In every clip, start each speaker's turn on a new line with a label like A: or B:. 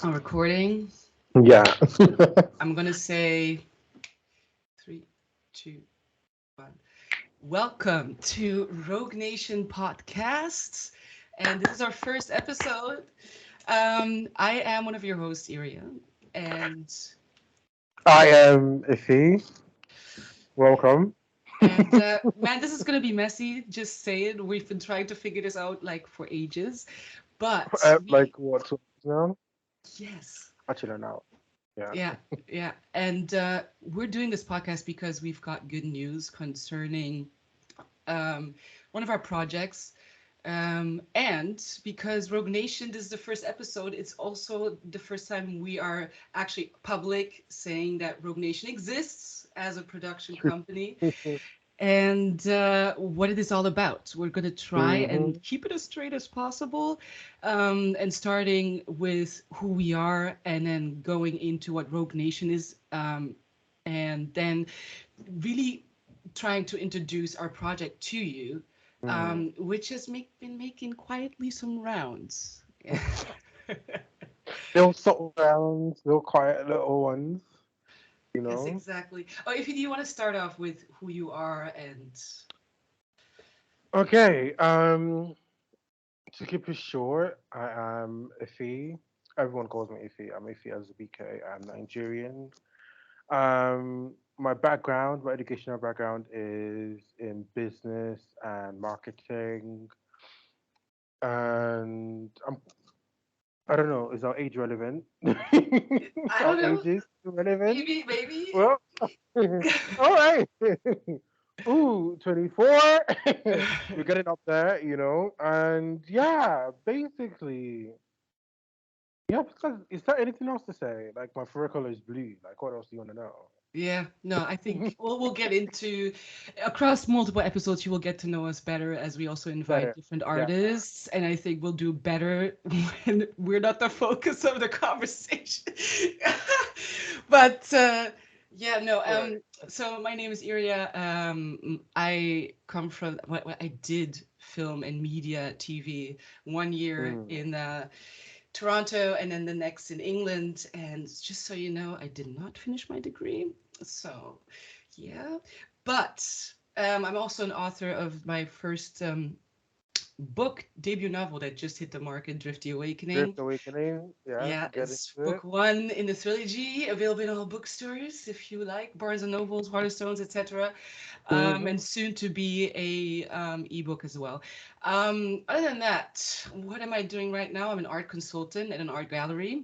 A: I'm recording.
B: Yeah.
A: I'm gonna say three, two, one. Welcome to Rogue Nation Podcasts, and this is our first episode. I am one of your hosts, Iria, and
B: I am Iffy.
A: yeah,
B: Welcome.
A: man, this is gonna be messy. Just say it. We've been trying to figure this out like for ages, but we
B: Like what? 2 weeks now?
A: yes.
B: Actually, no. Now. Yeah.
A: Yeah, yeah. And we're doing this podcast because we've got good news concerning um, one of our projects. And because Rogue Nation, this is the first episode, it's also the first time we are actually public saying that Rogue Nation exists as a production company and what it is all about. We're going to try
B: hmm
A: and keep it as straight as possible, and starting with who we are and then going into what Rogue Nation is, and then really trying to introduce our project to you, which has been making quietly some rounds.
B: Little subtle rounds, little quiet little ones. You
A: Yes,
B: know.
A: exactly. Oh, if you want to start off with who you are and
B: Okay. To keep it short, I am Iffy. Everyone calls me Iffy. I'm Iffy as a BK. I'm Nigerian. My background, my educational background is in business and marketing. And I don't know, is our age relevant?
A: I
B: Our
A: don't know,
B: age is relevant?
A: maybe.
B: Well, all right. Ooh, 24. We're getting up there, and yeah, basically, yeah, because is there anything else to say? Like, my favorite color is blue. Like, what else do you want to know?
A: Yeah, no, I think we'll get into across multiple episodes. You will get to know us better as we also invite
B: Better.
A: different
B: Yeah.
A: artists, and I think we'll do better when we're not the focus of the conversation. But yeah, no.
B: Right.
A: So my name is Iria. I come from I did film and media TV 1 year
B: Mm.
A: in Toronto and then the next in England. And just so you know, I did not finish my degree. So, yeah. But I'm also an author of my first book, debut novel that just hit the market, Drifty
B: Drift
A: Awakening.
B: Awakening. Yeah,
A: Yeah,
B: get
A: it's
B: into it.
A: book one in the trilogy, available in all bookstores if you like, Barnes and Nobles, Waterstones, etc.
B: hmm
A: And soon to be a ebook as well. Other than that, what am I doing right now? I'm an art consultant at an art gallery,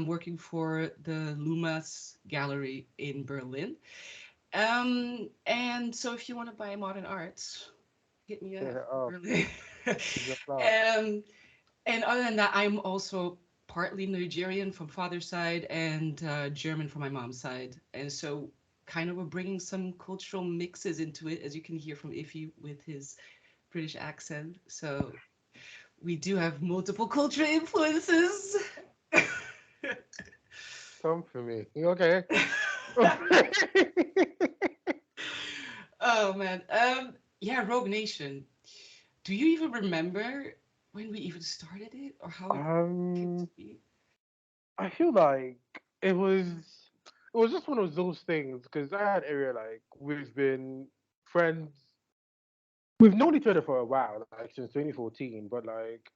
A: working for the Lumas Gallery in Berlin. And so if you want to buy modern art, hit me up.
B: Oh,
A: Berlin.
B: is your plan.
A: um, and other than that, I'm also partly Nigerian from father's side and German from my mom's side. And so kind of we're bringing some cultural mixes into it, as you can hear from Iffy with his British accent. So we do have multiple cultural influences.
B: Come for me. Okay.
A: Oh man. Yeah, Rogue Nation. Do you even remember when we even started it or how it came to
B: um,
A: be?
B: I feel like it was just one of those things because I had area like we've been friends. We've known each other for a while, like since 2014, but like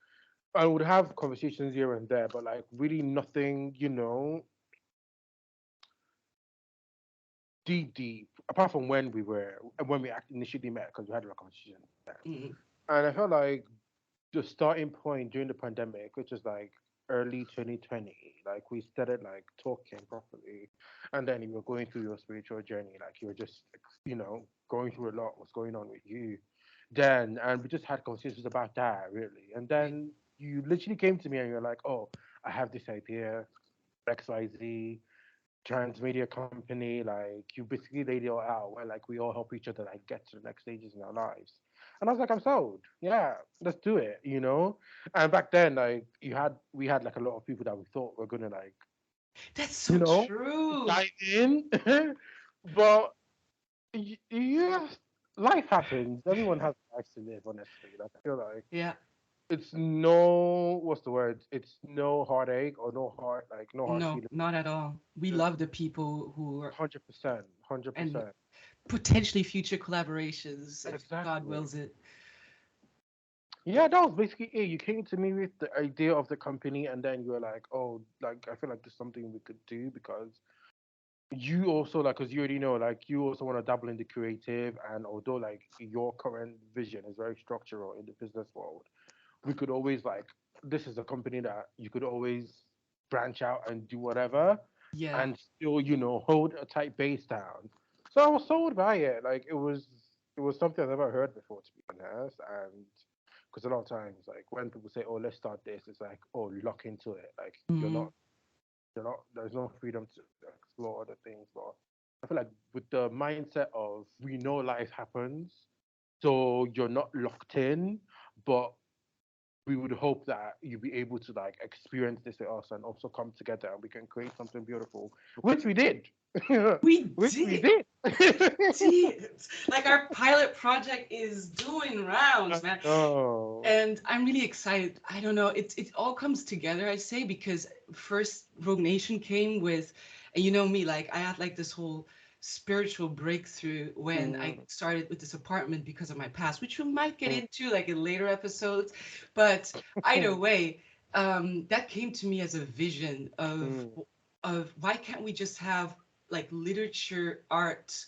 B: I would have conversations here and there, but like really nothing, deep, apart from when we initially met because we had a conversation then.
A: Mm,
B: And I felt like the starting point during the pandemic, which is like early 2020, like we started like talking properly, and then you were going through your spiritual journey, like you were just, going through a lot. What's going on with you? Then, and we just had conversations about that really, and
A: yeah.
B: then you literally came to me and you're like, oh, I have this idea, XYZ. Transmedia Company, like you basically laid it all out where like we all help each other like get to the next stages in our lives. And I was like, I'm sold. Yeah, let's do it, And back then, like we had like a lot of people that we thought were gonna like,
A: That's
B: you
A: so
B: know,
A: true.
B: dive in. But yeah, life happens. Everyone has lives to live, honestly. Like I feel like
A: Yeah.
B: it's no, what's the word? It's no heartache or no heart, like no hard
A: No,
B: feeling.
A: not at all. We
B: Just
A: love the people who are,
B: 100%,
A: and
B: 100%.
A: potentially future collaborations if God
B: Exactly.
A: wills it.
B: Yeah, that was basically it. You came to me with the idea of the company, and then you were like, "Oh, like I feel like there's something we could do because you also like, because you already know, like you also want to dabble in the creative, and although like your current vision is very structural in the business world, we could always like this is a company that you could always branch out and do whatever,
A: Yeah.
B: and still hold a tight base down. So I was sold by it. Like it was something I've never heard before, to be honest, and because a lot of times, like when people say, "Oh, let's start this," it's like, "Oh, lock into it." Like
A: Hmm.
B: you're not. There's no freedom to explore other things. But I feel like with the mindset of we know life happens, so you're not locked in, but we would hope that you'll be able to like experience this with us and also come together and we can create something beautiful, which we did,
A: We
B: which we
A: did.
B: did.
A: Did. Like our pilot project is doing
B: I
A: rounds, man.
B: know.
A: And I'm really excited. I don't know. It all comes together, I say, because first Rogue Nation came with, and you know me, like I had like this whole spiritual breakthrough when I
B: Mm,
A: started with this apartment because of my past, which we might get
B: mm,
A: into like in later episodes. But either way, that came to me as a vision
B: mm,
A: of why can't we just have like literature, art,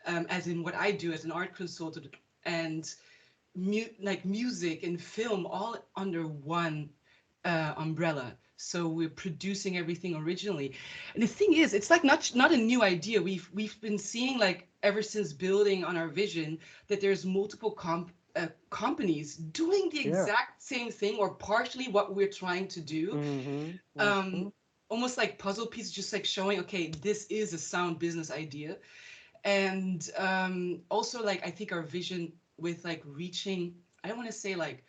A: as in what I do as an art consultant, and like music and film all under one umbrella. So we're producing everything originally. And the thing is, it's like not a new idea. We've been seeing like ever since building on our vision that there's multiple companies doing the
B: yeah.
A: exact same thing or partially what we're trying to do.
B: Mm-hmm, mm-hmm.
A: Um, Almost like puzzle pieces, just like showing, okay, this is a sound business idea. And also like I think our vision with like reaching, I don't want to say like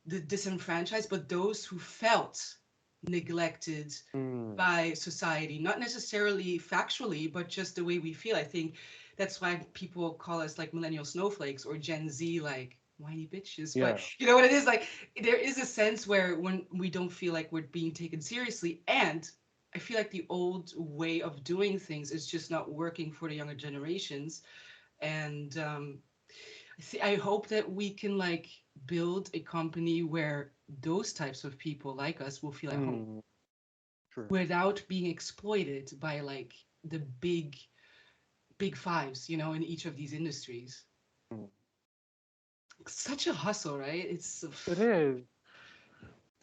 A: the disenfranchised, but those who felt neglected
B: Mm,
A: by society, not necessarily factually, but just the way we feel. I think that's why people call us like millennial snowflakes or Gen Z, like whiny bitches. But
B: yeah.
A: you know what it is? Like there is a sense where when we don't feel like we're being taken seriously, and I feel like the old way of doing things is just not working for the younger generations. And I hope that we can like build a company where those types of people like us will feel at home
B: Mm, true.
A: without being exploited by like the big fives, you know, in each of these industries.
B: Mm.
A: Such a hustle, right? It's
B: It is.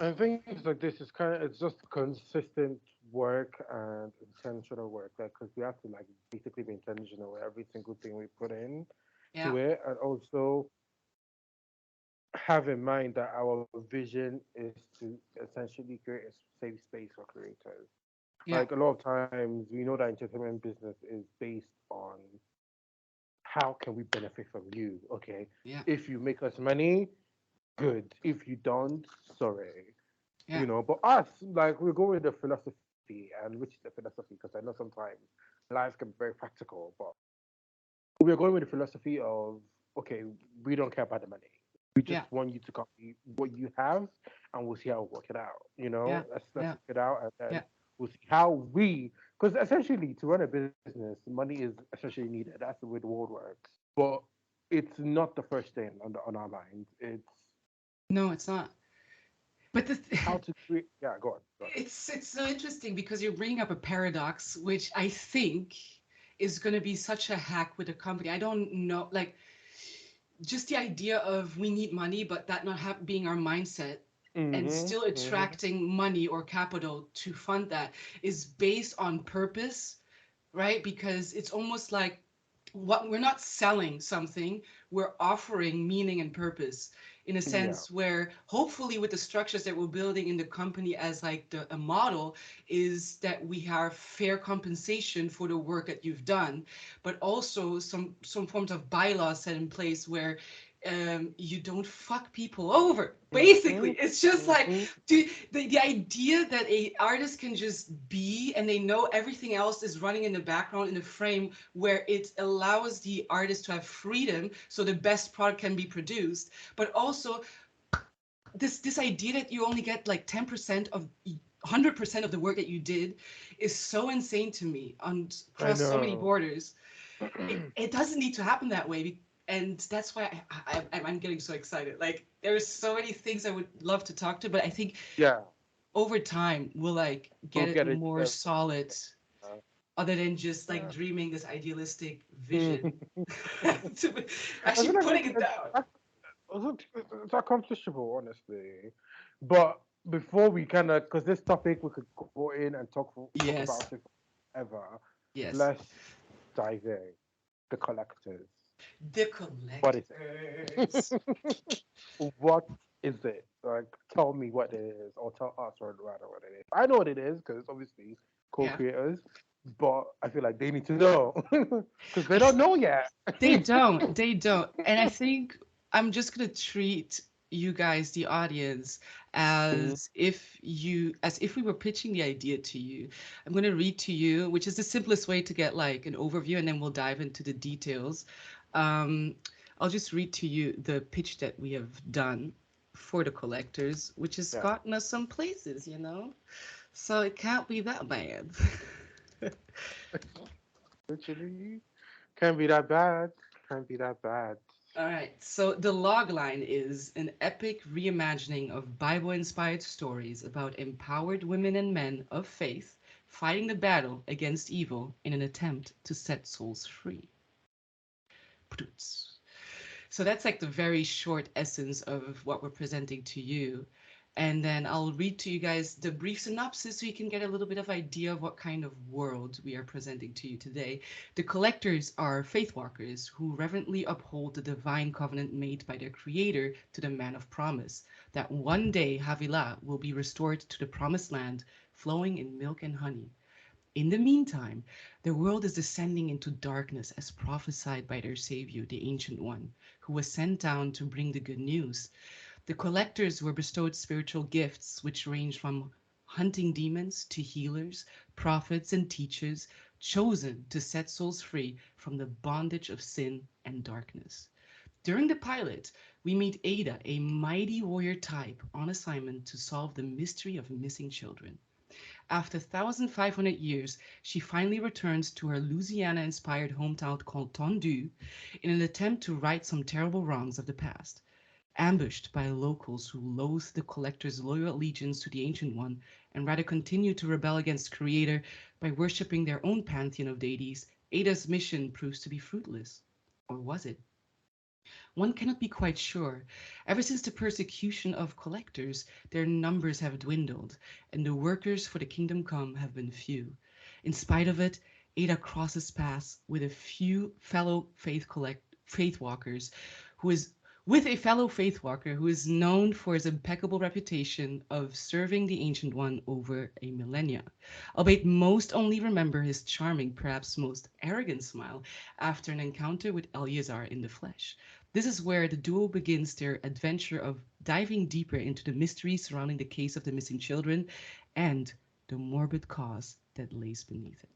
B: And things like this is it's just consistent work and intentional work. Like, because we have to like basically be intentional with every single thing we put in
A: yeah,
B: to it, and also have in mind that our vision is to essentially create a safe space for creators.
A: yeah,
B: Like a lot of times, we know that entertainment business is based on how can we benefit from you. Okay,
A: yeah,
B: if you make us money, good. If you don't, sorry.
A: yeah,
B: But us, like we go with the philosophy, and which is the philosophy? Because I know sometimes life can be very practical, but we're going with the philosophy of okay, we don't care about the money. We
A: yeah,
B: just want you to copy what you have, and we'll see how we work it out.
A: yeah,
B: Let's
A: yeah,
B: work it out, and then
A: yeah.
B: we'll see how we. Because essentially, to run a business, money is essentially needed. That's the way the world works. But it's not the first thing on our minds. It's
A: No, it's not. But
B: how to create. Yeah, go on. Go on.
A: it's so interesting because you're bringing up a paradox, which I think is going to be such a hack with a company. I don't know, like just the idea of we need money, but that not being our mindset and
B: Mm-hmm.
A: still
B: Mm-hmm.
A: attracting money or capital to fund that is based on purpose, right? Because it's almost like what we're not selling something, we're offering meaning and purpose in a
B: Yeah.
A: sense where hopefully with the structures that we're building in the company as like a model is that we have fair compensation for the work that you've done, but also some forms of bylaws set in place where you don't fuck people over. Basically,
B: Mm-hmm.
A: it's just like
B: Mm-hmm.
A: the idea that a artist can just be and they know everything else is running in the background in a frame where it allows the artist to have freedom so the best product can be produced, but also this idea that you only get like 10% of 100% of the work that you did is so insane to me on
B: I
A: across so many
B: know.
A: borders. It doesn't need to happen that way, and that's why I'm getting so excited. Like there's so many things I would love to talk to, but I think
B: Yeah,
A: over time we'll like
B: we'll
A: get it
B: get it
A: more
B: together.
A: solid,
B: Uh,
A: other than just like
B: yeah.
A: dreaming this idealistic
B: I
A: vision. To
B: feel
A: actually
B: like
A: putting it down.
B: it's accomplishable, honestly. But before we kind of, because this topic we could go in and talk about
A: Yes,
B: it forever.
A: yes.
B: Let's dive in. The collectors.
A: The
B: What is
A: collectors.
B: it? What is it? Like, tell me what it is, or tell us, or rather, what it is. I know what it is because obviously
A: Yeah.
B: co-creators, but I feel like they need to know because they don't know yet.
A: They don't. They don't. And I think I'm just gonna treat you guys, the audience,
B: Mhm.
A: as if we were pitching the idea to you. I'm gonna read to you, which is the simplest way to get like an overview, and then we'll dive into the details. Um, I'll just read to you the pitch that we have done for the collectors, which has
B: Yeah,
A: gotten us some places, you know? So it can't be that bad.
B: literally can't be that bad. Can't be that bad.
A: All right, so the log line is an epic reimagining of Bible inspired stories about empowered women and men of faith fighting the battle against evil in an attempt to set souls free. So that's like the very short essence of what we're presenting to you. And then I'll read to you guys the brief synopsis so you can get a little bit of idea of what kind of world we are presenting to you today. The collectors are faith walkers who reverently uphold the divine covenant made by their creator to the man of promise, that one day Havilah will be restored to the promised land flowing in milk and honey. In the meantime, the world is descending into darkness as prophesied by their Savior, the Ancient One, who was sent down to bring the good news. The collectors were bestowed spiritual gifts which range from hunting demons to healers, prophets, and teachers, chosen to set souls free from the bondage of sin and darkness. During the pilot, we meet Ada, a mighty warrior type on assignment to solve the mystery of missing children. After 1,500 years, she finally returns to her Louisiana inspired hometown called Tondu in an attempt to right some terrible wrongs of the past. Ambushed by locals who loathe the collector's loyal allegiance to the Ancient One and rather continue to rebel against Creator by worshipping their own pantheon of deities, Ada's mission proves to be fruitless. Or was it? One cannot be quite sure. Ever since the persecution of collectors, their numbers have dwindled, and the workers for the kingdom come have been few. In spite of it, Ada crosses paths with a few fellow faith walkers who is with a fellow faith walker who is known for his impeccable reputation of serving the Ancient One over a millennia, albeit most only remember his charming, perhaps most arrogant smile after an encounter with Eleazar in the flesh. This is where the duo begins their adventure of diving deeper into the mystery surrounding the case of the missing children and the morbid cause that lays beneath it.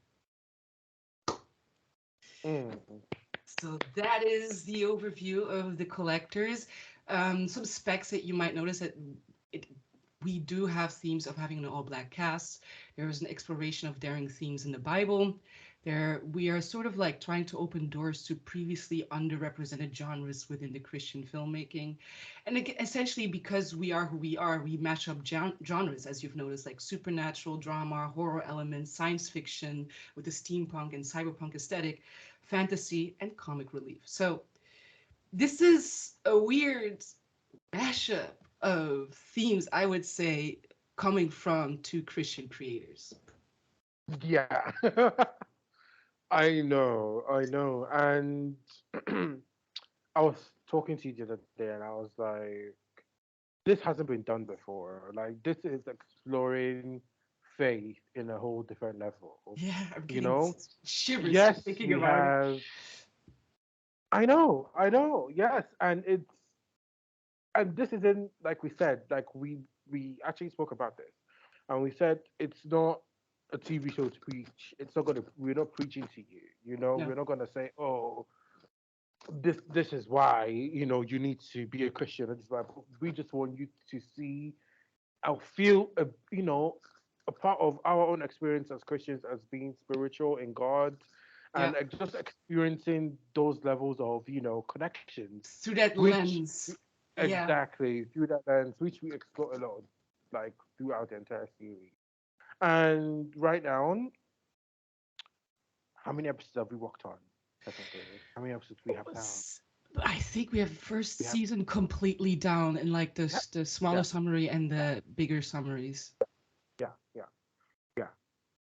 B: Mm.
A: So that is the overview of the collectors. Some specs that you might notice that it, we do have themes of having an all-black cast. There is an exploration of daring themes in the Bible. There, we are sort of like trying to open doors to previously underrepresented genres within the Christian filmmaking, and essentially because we are who we are, we match up genres, as you've noticed, like supernatural drama, horror elements, science fiction with the steampunk and cyberpunk aesthetic, fantasy, and comic relief. So this is a weird mashup of themes, I would say, coming from two Christian creators.
B: Yeah. I know. And I was talking to you the other day and I was like, this hasn't been done before. Like, this is exploring faith in a whole different level.
A: Yeah, I'm
B: You
A: getting
B: know?
A: shivers
B: Yes,
A: thinking
B: we
A: about it.
B: have. I know, yes. And this isn't like we said, like we actually spoke about this. And we said it's not a TV show to preach. It's not gonna we're not preaching to you, you know,
A: No.
B: we're not gonna say, oh, this is why you need to be a Christian. This is why we just want you to see or feel a part of our own experience as Christians as being spiritual in God,
A: Yeah.
B: and just experiencing those levels of connections,
A: Through that
B: which
A: lens. Yeah.
B: exactly through that lens, which we explore a lot, like throughout the entire series. And right now, how many episodes have we worked on? Technically, how many episodes we have down?
A: S- I think we have first
B: We have
A: season completely down in like
B: yeah,
A: the
B: yeah,
A: smaller summary and
B: yeah,
A: the bigger summaries.
B: yeah, yeah, yeah,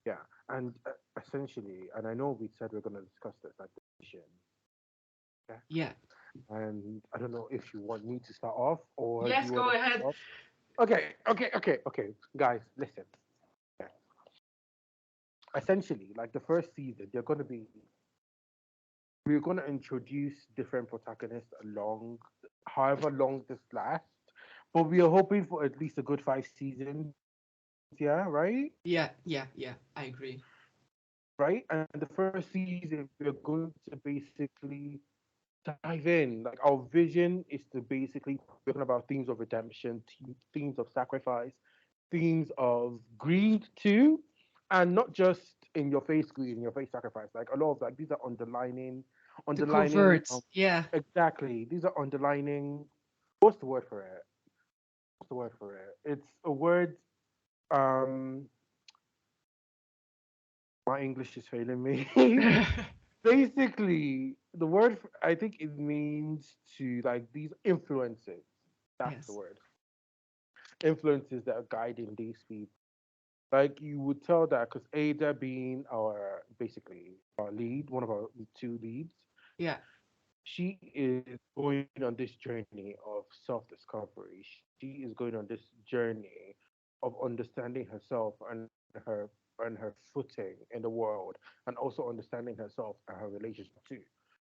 B: yeah. And essentially, and I know we said we're going to discuss this at the vision, okay?
A: Yeah.
B: And I don't know if you want me to start off or do
A: Yes,
B: you want
A: go
B: to
A: ahead.
B: start off? Okay. Guys, listen. Okay. Essentially, like the first season, we're going to introduce different protagonists along, however long this lasts. But we are hoping for at least a good 5 seasons, yeah, right?
A: Yeah, yeah, yeah. I agree.
B: Right? And the first season, we're going to basically dive in. Like our vision is to basically talking about themes of redemption, themes of sacrifice, themes of greed too, and not just in your face greed, in your face sacrifice. Like a lot of like these are
A: The
B: underlining.
A: covert. Yeah.
B: Exactly, these are underlining. What's the word for it? What's the word for it? It's a word. Um, my English is failing me. Basically, the word I think it means to like these influences. That's the
A: Yes.
B: word. Influences that are guiding these people. Like you would tell that because Ada being our basically our lead, one of our two leads,
A: Yeah.
B: she is going on this journey of self-discovery. She is going on this journey of understanding herself and her footing in the world, and also understanding herself and her relationship too,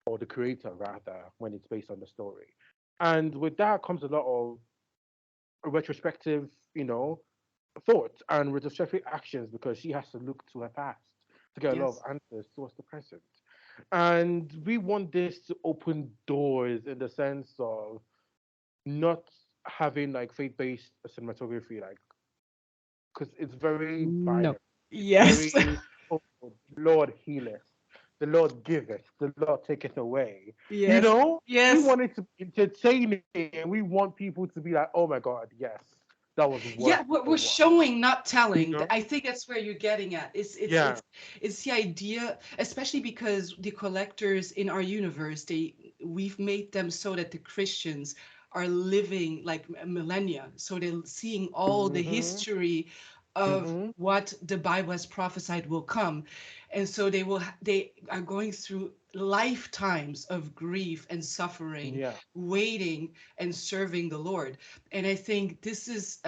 B: or the creator rather, when it's based on the story. And with that comes a lot of retrospective, thoughts and retrospective actions because she has to look to her past to get a lot of
A: Yes.
B: answers towards the present. And we want this to open doors in the sense of not having like faith-based cinematography, like because it's very
A: No.
B: binary. It's
A: Yes.
B: very oh, Lord healeth, the Lord giveth, the Lord taketh away. You
A: Yes.
B: know, we
A: Yes.
B: want it to be entertaining, and we want people to be like, "Oh my God, yes, that was worth
A: Yeah,
B: the
A: we're
B: watch."
A: showing, not
B: You
A: telling.
B: know?
A: I think that's where you're getting at.
B: Yeah.
A: It's the idea, especially because the collectors in our universe, we've made them so that the Christians are living like millennia. So they're seeing all the
B: Mhm.
A: history of
B: Mhm.
A: what the Bible has prophesied will come. And so they are going through lifetimes of grief and suffering,
B: Yeah.
A: waiting and serving the Lord. And I think this is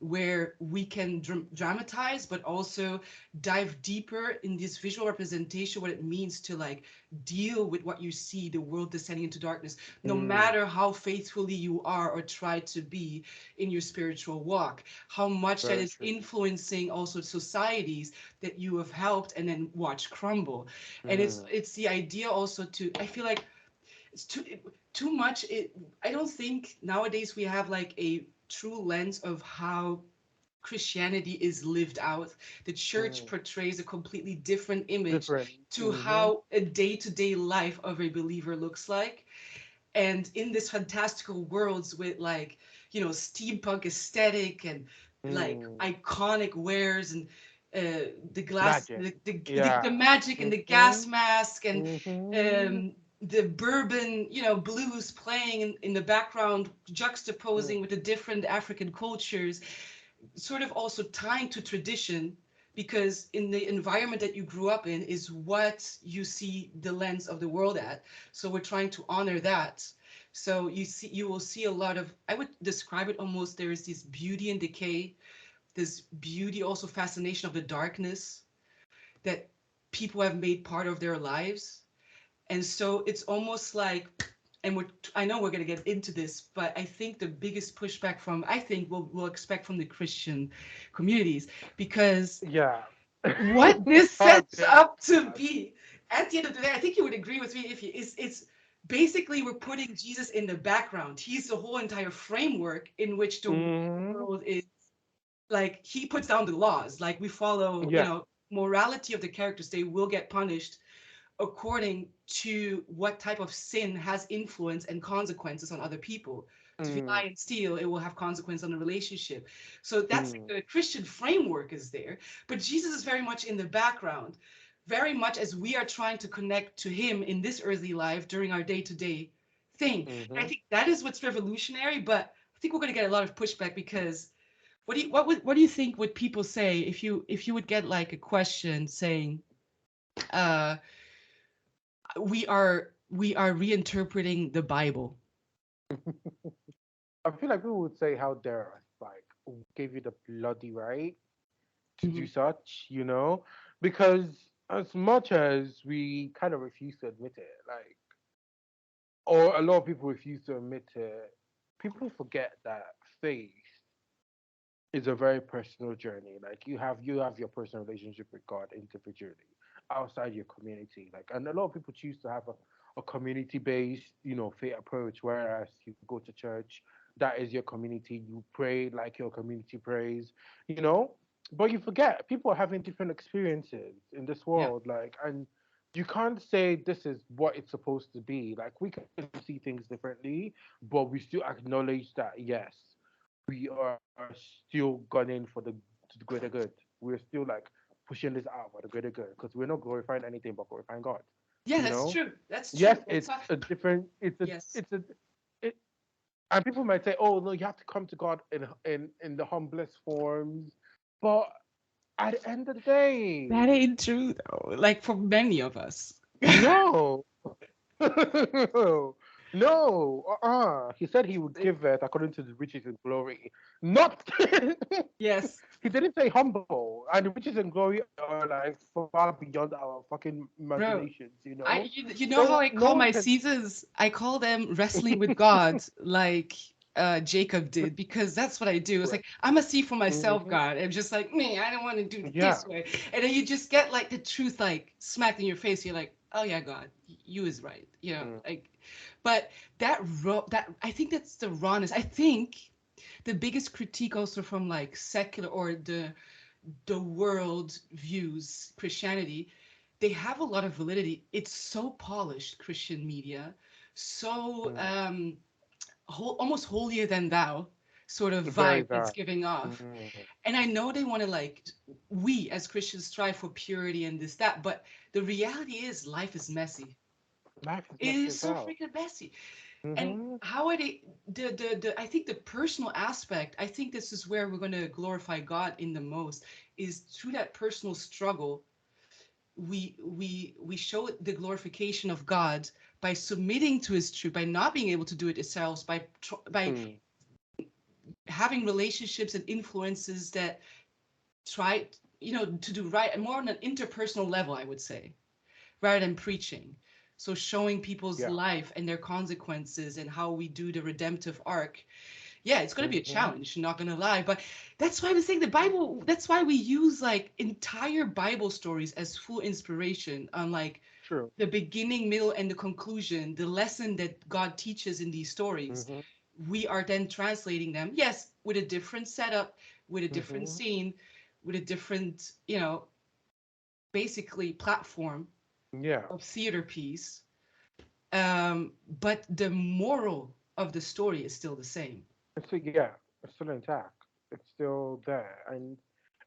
A: where we can dramatize, but also dive deeper in this visual representation, what it means to like deal with what you see, the world descending into darkness, no
B: Mm.
A: matter how faithfully you are or try to be in your spiritual walk, how much that
B: Very
A: is
B: true.
A: influencing also societies that you have helped and then watch crumble. And
B: Mm.
A: it's the idea also to, I feel like it's too much. I don't think nowadays we have like a true lens of how Christianity is lived out. The church
B: Mm.
A: portrays a completely different image
B: Different.
A: to
B: Mhm.
A: how a day-to-day life of a believer looks like. And in this fantastical worlds with like, steampunk aesthetic and like
B: Mm.
A: iconic wares and the glass,
B: Magic.
A: the
B: Yeah.
A: magic and the gas
B: Mhm.
A: mask and
B: Mhm.
A: um, the bourbon, blues playing in the background,
B: Mm.
A: juxtaposing with the different African cultures, sort of also tying to tradition, because in the environment that you grew up in is what you see the lens of the world at. So we're trying to honor that. So you will see a lot of, I would describe it almost, there is this beauty and decay, this beauty, also fascination of the darkness that people have made part of their lives. And so it's almost like, and I know we're going to get into this, but I think the biggest pushback from, I think we'll expect from the Christian communities, because
B: Yeah.
A: what this
B: How
A: sets
B: dare
A: up
B: you,
A: to
B: God.
A: be, at the end of the day, I think you would agree with me, if you, it's basically we're putting Jesus in the background. He's the whole entire framework in which the
B: Mm-hmm.
A: world is, like, he puts down the laws. Like, we follow,
B: Yeah.
A: morality of the characters. They will get punished according to what type of sin has influence and consequences on other people. So if you lie
B: Mm,
A: and steal, it will have consequence on the relationship. So that's
B: mm,
A: the Christian framework is there, but Jesus is very much in the background, very much as we are trying to connect to him in this earthly life during our day-to-day thing. And I
B: mm-hmm.
A: think that is what's revolutionary, but I think we're going to get a lot of pushback because what do you think would people say if you would get like a question saying, uh we are reinterpreting the Bible.
B: I feel like people would say, "How dare us? Like, who gave you the bloody right to do
A: Hmm.
B: such?" Because as much as we kind of refuse to admit it, like, or a lot of people refuse to admit it, people forget that faith is a very personal journey. Like you have your personal relationship with God individually, outside your community. Like, and a lot of people choose to have a community based, faith approach, whereas you go to church, that is your community, you pray like your community prays, you know? But you forget people are having different experiences in this
A: Yeah.
B: world, like, and you can't say this is what it's supposed to be. Like, we can see things differently, but we still acknowledge that yes, we are still gunning for the greater good. We're still like pushing this out for the greater good because we're not glorifying anything but glorifying God.
A: Yeah,
B: You
A: that's
B: know?
A: true. That's
B: Yes,
A: true. That's
B: it's
A: how,
B: a different.
A: yes.
B: It, and people might say, "Oh no, you have to come to God in the humblest forms," but at the end of the day,
A: That ain't true though. Like for many of us.
B: no. No, He said he would give it according to the riches and glory. Not
A: Yes.
B: he didn't say humble, and the riches and glory are like far beyond our fucking
A: Bro,
B: imaginations.
A: you know how
B: No,
A: I
B: no
A: call
B: one
A: my
B: can.
A: seasons? I call them wrestling with God, like Jacob did, because that's what I do. It's
B: Right.
A: like I'm a see for myself,
B: Hmm.
A: God. I'm just like, me, I don't want to do it
B: Yeah.
A: this way. And then you just get like the truth like smacked in your face. You're like, oh yeah, God, you is right.
B: Mm,
A: Like, but that I think that's the rawness. I think the biggest critique also from like secular or the world views Christianity, they have a lot of validity. It's so polished, Christian media, so
B: mm.
A: almost holier than thou sort of
B: Very
A: vibe it's
B: that.
A: giving off.
B: Mm.
A: And I know they want to like, we as Christians strive for purity and this, that, but the reality is life is messy.
B: Life is
A: It
B: messy
A: is
B: as
A: so
B: hell.
A: freaking messy. And
B: Hmm.
A: how are they the I think the personal aspect, I think this is where we're going to glorify God in the most, is through that personal struggle we show the glorification of God by submitting to his truth, by not being able to do it ourselves, by
B: Mm.
A: having relationships and influences that try, to do right, and more on an interpersonal level, I would say, rather than preaching. So showing people's
B: Yeah.
A: life and their consequences and how we do the redemptive arc. Yeah, it's going to be a
B: Hmm.
A: challenge, not going to lie, but that's why I was saying the Bible, that's why we use like entire Bible stories as full inspiration on like
B: True.
A: the beginning, middle, and the conclusion, the lesson that God teaches in these stories.
B: Hmm.
A: We are then translating them, yes, with a different setup, with a different
B: Hmm.
A: scene, with a different, basically platform
B: Yeah.
A: of theater piece. But the moral of the story is still the same.
B: Yeah, it's still intact. It's still there, and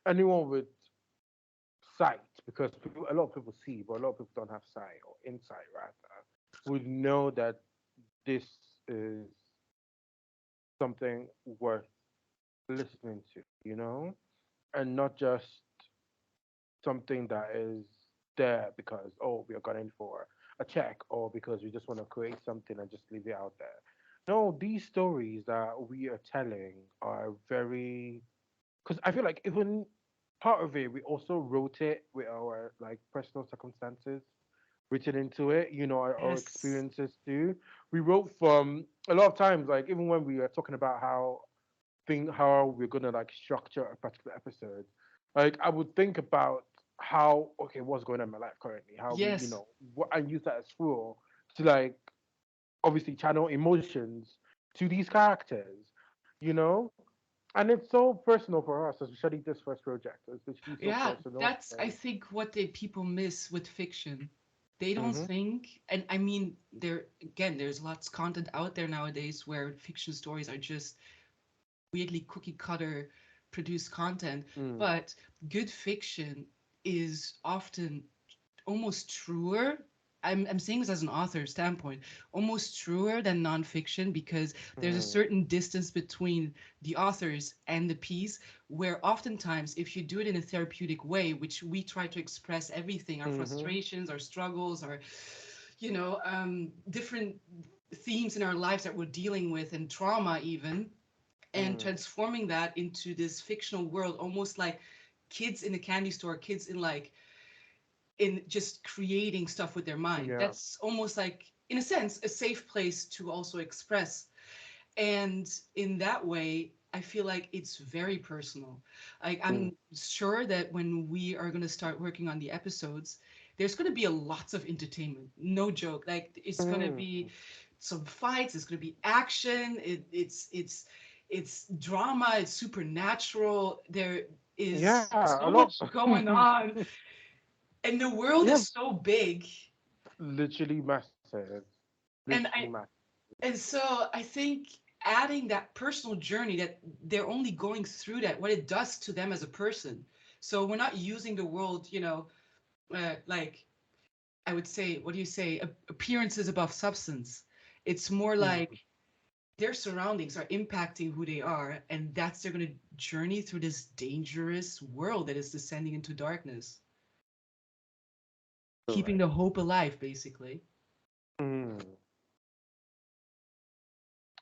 B: anyone with sight, because a lot of people see, but a lot of people don't have sight or insight rather, would know that this is something worth listening to, and not just something that is there because, oh, we are going for a check, or because we just want to create something and just leave it out there. No, these stories that we are telling are very, because I feel like even part of it, we also wrote it with our like personal circumstances written into it, our
A: Yes.
B: experiences too. We wrote from a lot of times, like even when we are talking about how we're gonna like structure a particular episode, like I would think about how, okay, what's going on in my life currently, how we,
A: Yes.
B: what, and use that as fuel to like obviously channel emotions to these characters, you know? And it's so personal for us, especially this first project. It's literally so
A: Yeah,
B: personal.
A: that's I think what the people miss with fiction. They don't
B: Mm-hmm.
A: think, and I mean, there again, there's lots of content out there nowadays where fiction stories are just weirdly cookie cutter produced content,
B: Mm.
A: but good fiction is often almost truer. I'm saying this as an author standpoint, almost truer than nonfiction because there's a
B: Mm.
A: certain distance between the authors and the piece where oftentimes if you do it in a therapeutic way, which we try to express everything, our
B: Mm-hmm.
A: frustrations, our struggles, our, different themes in our lives that we're dealing with and trauma even, and
B: Mm.
A: transforming that into this fictional world, almost like kids in a candy store, kids in like in just creating stuff with their mind.
B: Yeah.
A: That's almost like, in a sense, a safe place to also express. And in that way, I feel like it's very personal. Like
B: Mm.
A: I'm sure that when we are going to start working on the episodes, there's going to be a lots of entertainment. No joke. Like it's going to
B: Mm.
A: be some fights. It's going to be action. It's drama. It's supernatural. There is
B: Yeah, a
A: so
B: lot.
A: much going on, and the world
B: Yeah,
A: is so big.
B: literally massive.
A: And
B: Literally
A: I
B: massive.
A: and so I think adding that personal journey that they're only going through that, what it does to them as a person. So we're not using the world, like I would say, what do you say, appearances above substance. It's more like
B: Mm.
A: their surroundings are impacting who they are, and that's they're going to journey through this dangerous world that is descending into darkness, keeping
B: Correct.
A: the hope alive, basically.
B: Mm.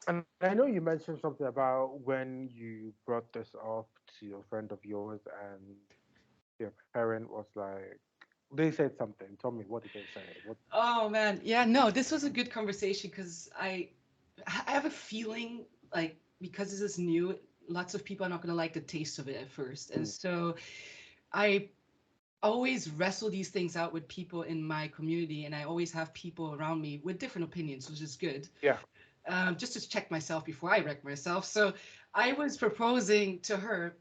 B: And I know you mentioned something about when you brought this up to a friend of yours and your parent was like, they said something. Tell me, what did they say? What?
A: Oh man, yeah, no, this was a good conversation because I have a feeling like because this is new, lots of people are not going to like the taste of it at first. And
B: Mm.
A: so I always wrestle these things out with people in my community, and I always have people around me with different opinions, which is good.
B: Yeah.
A: Just to check myself before I wreck myself. So I was proposing to her.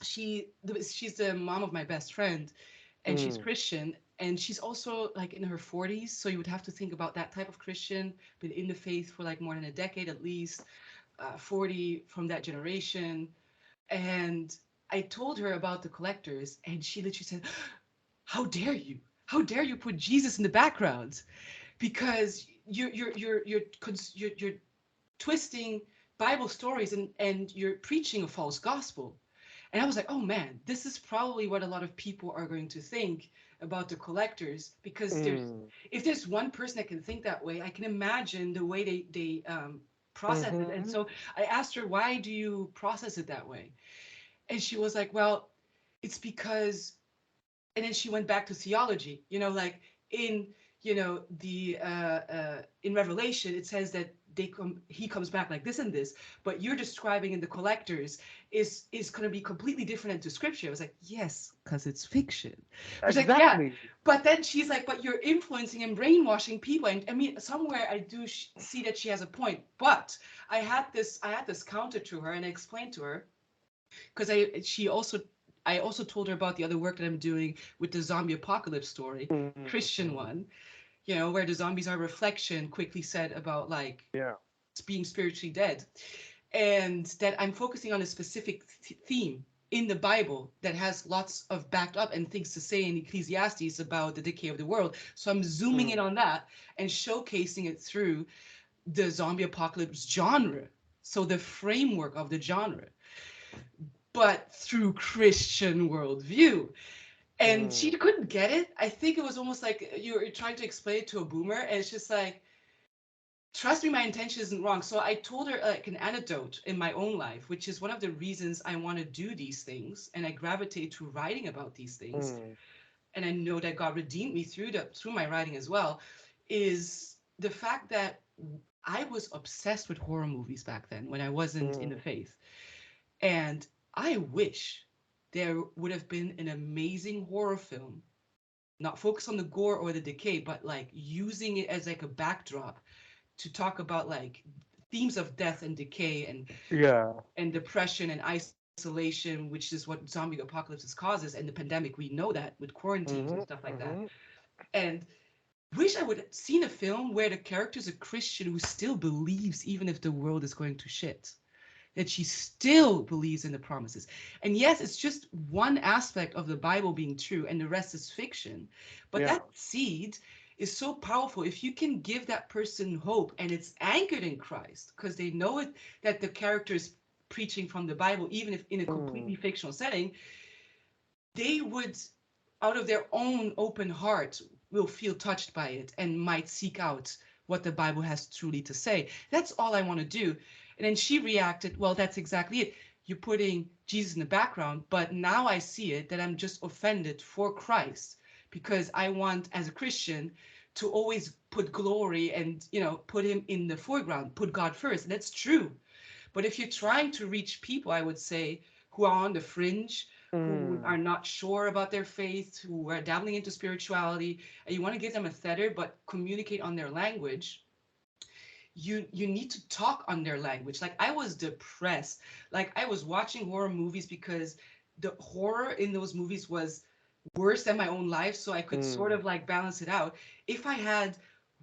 A: She's the mom of my best friend, and she's
B: Mm.
A: Christian, and she's also like in her 40s. So you would have to think about that type of Christian, been in the faith for like more than a decade at least, 40 from that generation. And I told her about the collectors, and she literally said, "How dare you? How dare you put Jesus in the background? Because you're twisting Bible stories and you're preaching a false gospel." And I was like, oh man, this is probably what a lot of people are going to think about the collectors because there's
B: Mm.
A: if there's one person that can think that way, I can imagine the way they process it. And
B: Mm-hmm.
A: so I asked her, why do you process it that way? And she was like, well, it's because, and then she went back to theology, like in the in Revelation it says that he comes back like this and this, but you're describing in the collectors is going to be completely different into scripture. I was like, yes, because it's fiction. She's like, yeah,
B: Exactly.
A: but then she's like, but you're influencing and brainwashing people. And I mean, somewhere I do see that she has a point, but I had this counter to her, and I explained to her because I also told her about the other work that I'm doing with the zombie apocalypse story, Christian
B: Mm.
A: one, where the zombies are reflection, quickly said about like
B: Yeah.
A: being spiritually dead, and that I'm focusing on a specific theme in the Bible that has lots of backed up and things to say in Ecclesiastes about the decay of the world. So I'm zooming in
B: Mm.
A: on that and showcasing it through the zombie apocalypse genre. So the framework of the genre, but through Christian worldview. And she
B: Mm.
A: couldn't get it. I think it was almost like you're trying to explain it to a boomer, and it's just like, trust me, my intention isn't wrong. So I told her like an anecdote in my own life, which is one of the reasons I want to do these things, and I gravitate to writing about these things.
B: Mm.
A: And I know that God redeemed me through my writing as well. Is the fact that I was obsessed with horror movies back then when I wasn't in the
B: Mm.
A: faith. And I wish there would have been an amazing horror film, not focused on the gore or the decay, but like using it as like a backdrop to talk about like themes of death and decay
B: Yeah.
A: and depression and isolation, which is what zombie apocalypses causes, and the pandemic. We know that with quarantines and
B: Mhm.
A: stuff like that.
B: Mhm.
A: And wish I would have seen a film where the character's a Christian who still believes even if the world is going to shit. That she still believes in the promises. And yes, it's just one aspect of the Bible being true and the rest is fiction. But
B: Yeah.
A: that seed is so powerful if you can give that person hope and it's anchored in Christ because they know it that the character is preaching from the Bible, even if in a completely
B: Mm.
A: fictional setting, they would, out of their own open heart, will feel touched by it and might seek out what the Bible has truly to say. That's all I want to do. And then she reacted, well, that's exactly it. You're putting Jesus in the background, but now I see it that I'm just offended for Christ because I want, as a Christian, to always put glory and, put him in the foreground, put God first. And that's true. But if you're trying to reach people, I would say, who are on the fringe, who
B: Mm.
A: are not sure about their faith, who are dabbling into spirituality, and you want to give them a tether but communicate on their language, you need to talk on their language. Like I was depressed. Like I was watching horror movies because the horror in those movies was worse than my own life, so I could sort
B: Mm.
A: of like balance it out. If I had